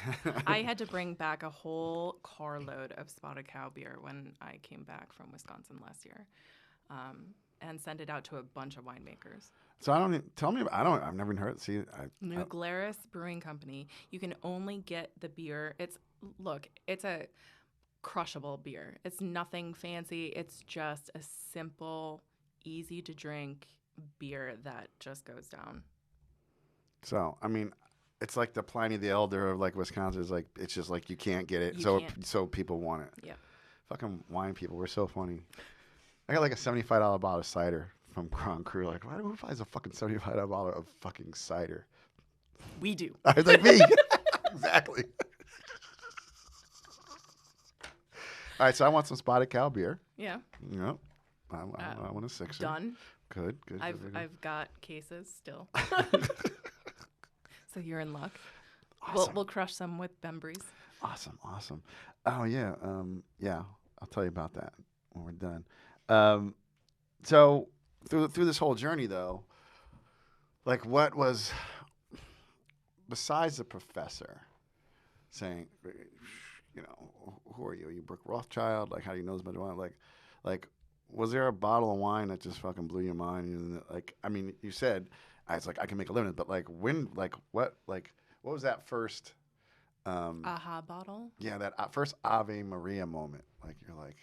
I had to bring back a whole carload of Spotted Cow beer when I came back from Wisconsin last year, and send it out to a bunch of winemakers. So I've never even heard. See, New Glarus Brewing Company. You can only get the beer. It's a crushable beer. It's nothing fancy. It's just a simple, easy to drink beer that just goes down. So, I mean, it's like the Pliny the Elder of like Wisconsin. Is like it's just like you can't get it, so people want it. Yeah. Fucking wine people, we're so funny. I got like a $75 bottle of cider from Grand Cru. Like, who buys a fucking $75 bottle of fucking cider? We do. I was like, me. Exactly. All right, so I want some Spotted Cow beer. Yeah. Yep. I want a sixer. Done. Good. I've got cases still. So you're in luck. Awesome. We'll crush some with Bembry's. Awesome. Oh yeah. Yeah. I'll tell you about that when we're done. So through this whole journey though, like what was besides the professor saying, you know, who are you? Are you Brooke Rothschild? Like, how do you know this much wine? Like, was there a bottle of wine that just fucking blew your mind? And like, I mean, you said, I was like, I can make a living, but like, what was that first? Aha bottle. Yeah, that first Ave Maria moment. Like, you're like.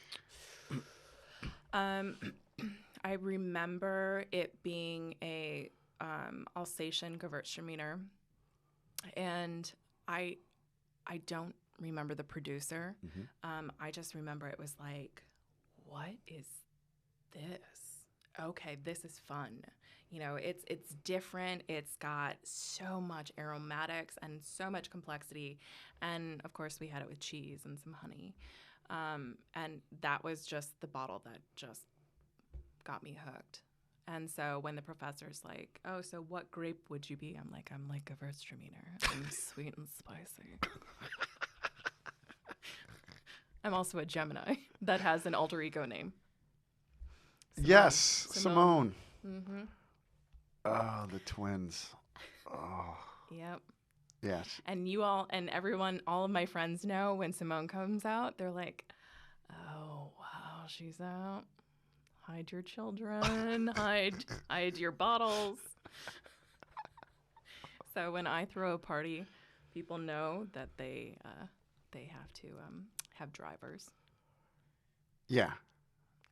I remember it being a Alsatian Gewürztraminer, and I don't remember the producer. Mm-hmm. I just remember it was like, what is this? Okay, this is fun. You know, it's different. It's got so much aromatics and so much complexity. And of course, we had it with cheese and some honey. And that was just the bottle that just got me hooked. And so when the professor's like, oh, so what grape would you be? I'm like Gewürztraminer. I'm sweet and spicy. I'm also a Gemini that has an alter ego name. Simone. Mm-hmm. Oh, the twins. Oh. Yep. Yes. And you all and everyone, all of my friends know when Simone comes out, they're like, oh, wow, she's out. Hide your children. hide your bottles. So when I throw a party, people know that they have to have drivers. Yeah.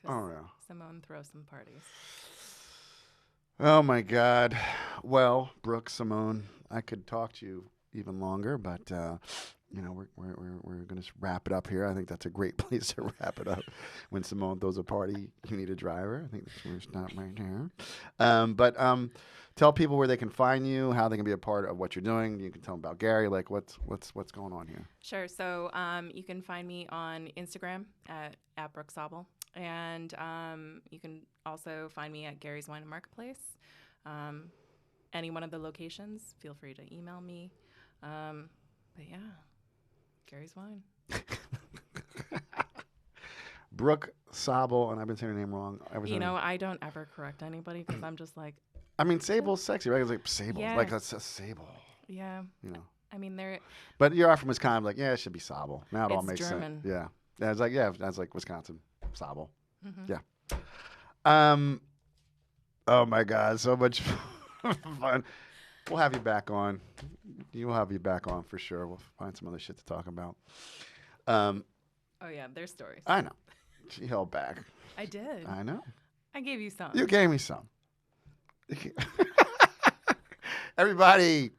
Oh, yeah. Simone throws some parties. Oh, my God. Well, Brooke, Simone, I could talk to you even longer, but, you know, we're going to wrap it up here. I think that's a great place to wrap it up. When Simone throws a party, you need a driver. I think that's where we stop right there. But tell people where they can find you, how they can be a part of what you're doing. You can tell them about Gary, like what's going on here. Sure. So you can find me on Instagram at Brooke Sabel. And you can also find me at Gary's Wine and Marketplace. Any one of the locations, feel free to email me. But yeah, Gary's Wine. Brooke Sabel, and I've been saying her name wrong. I don't ever correct anybody because I'm just like. I mean, Sabel's sexy, right? It's like Sabel, yeah. like that's a Sable. Yeah. You know. I mean, they're. But you're from Wisconsin, like it should be Sabel. Now it all makes German. sense. Yeah. Yeah, it's like that's like Wisconsin. Sabel. Mm-hmm. Yeah. Oh my God, so much fun. We'll have you back on. We'll have you back on for sure. We'll find some other shit to talk about. Oh yeah, there's stories. I know. She held back. I did. I know. I gave you some. You gave me some. Everybody,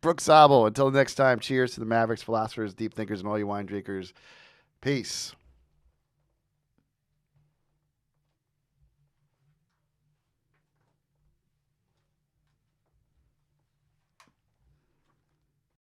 Brooke Sabel. Until next time, cheers to the Mavericks, philosophers, deep thinkers, and all you wine drinkers. Peace.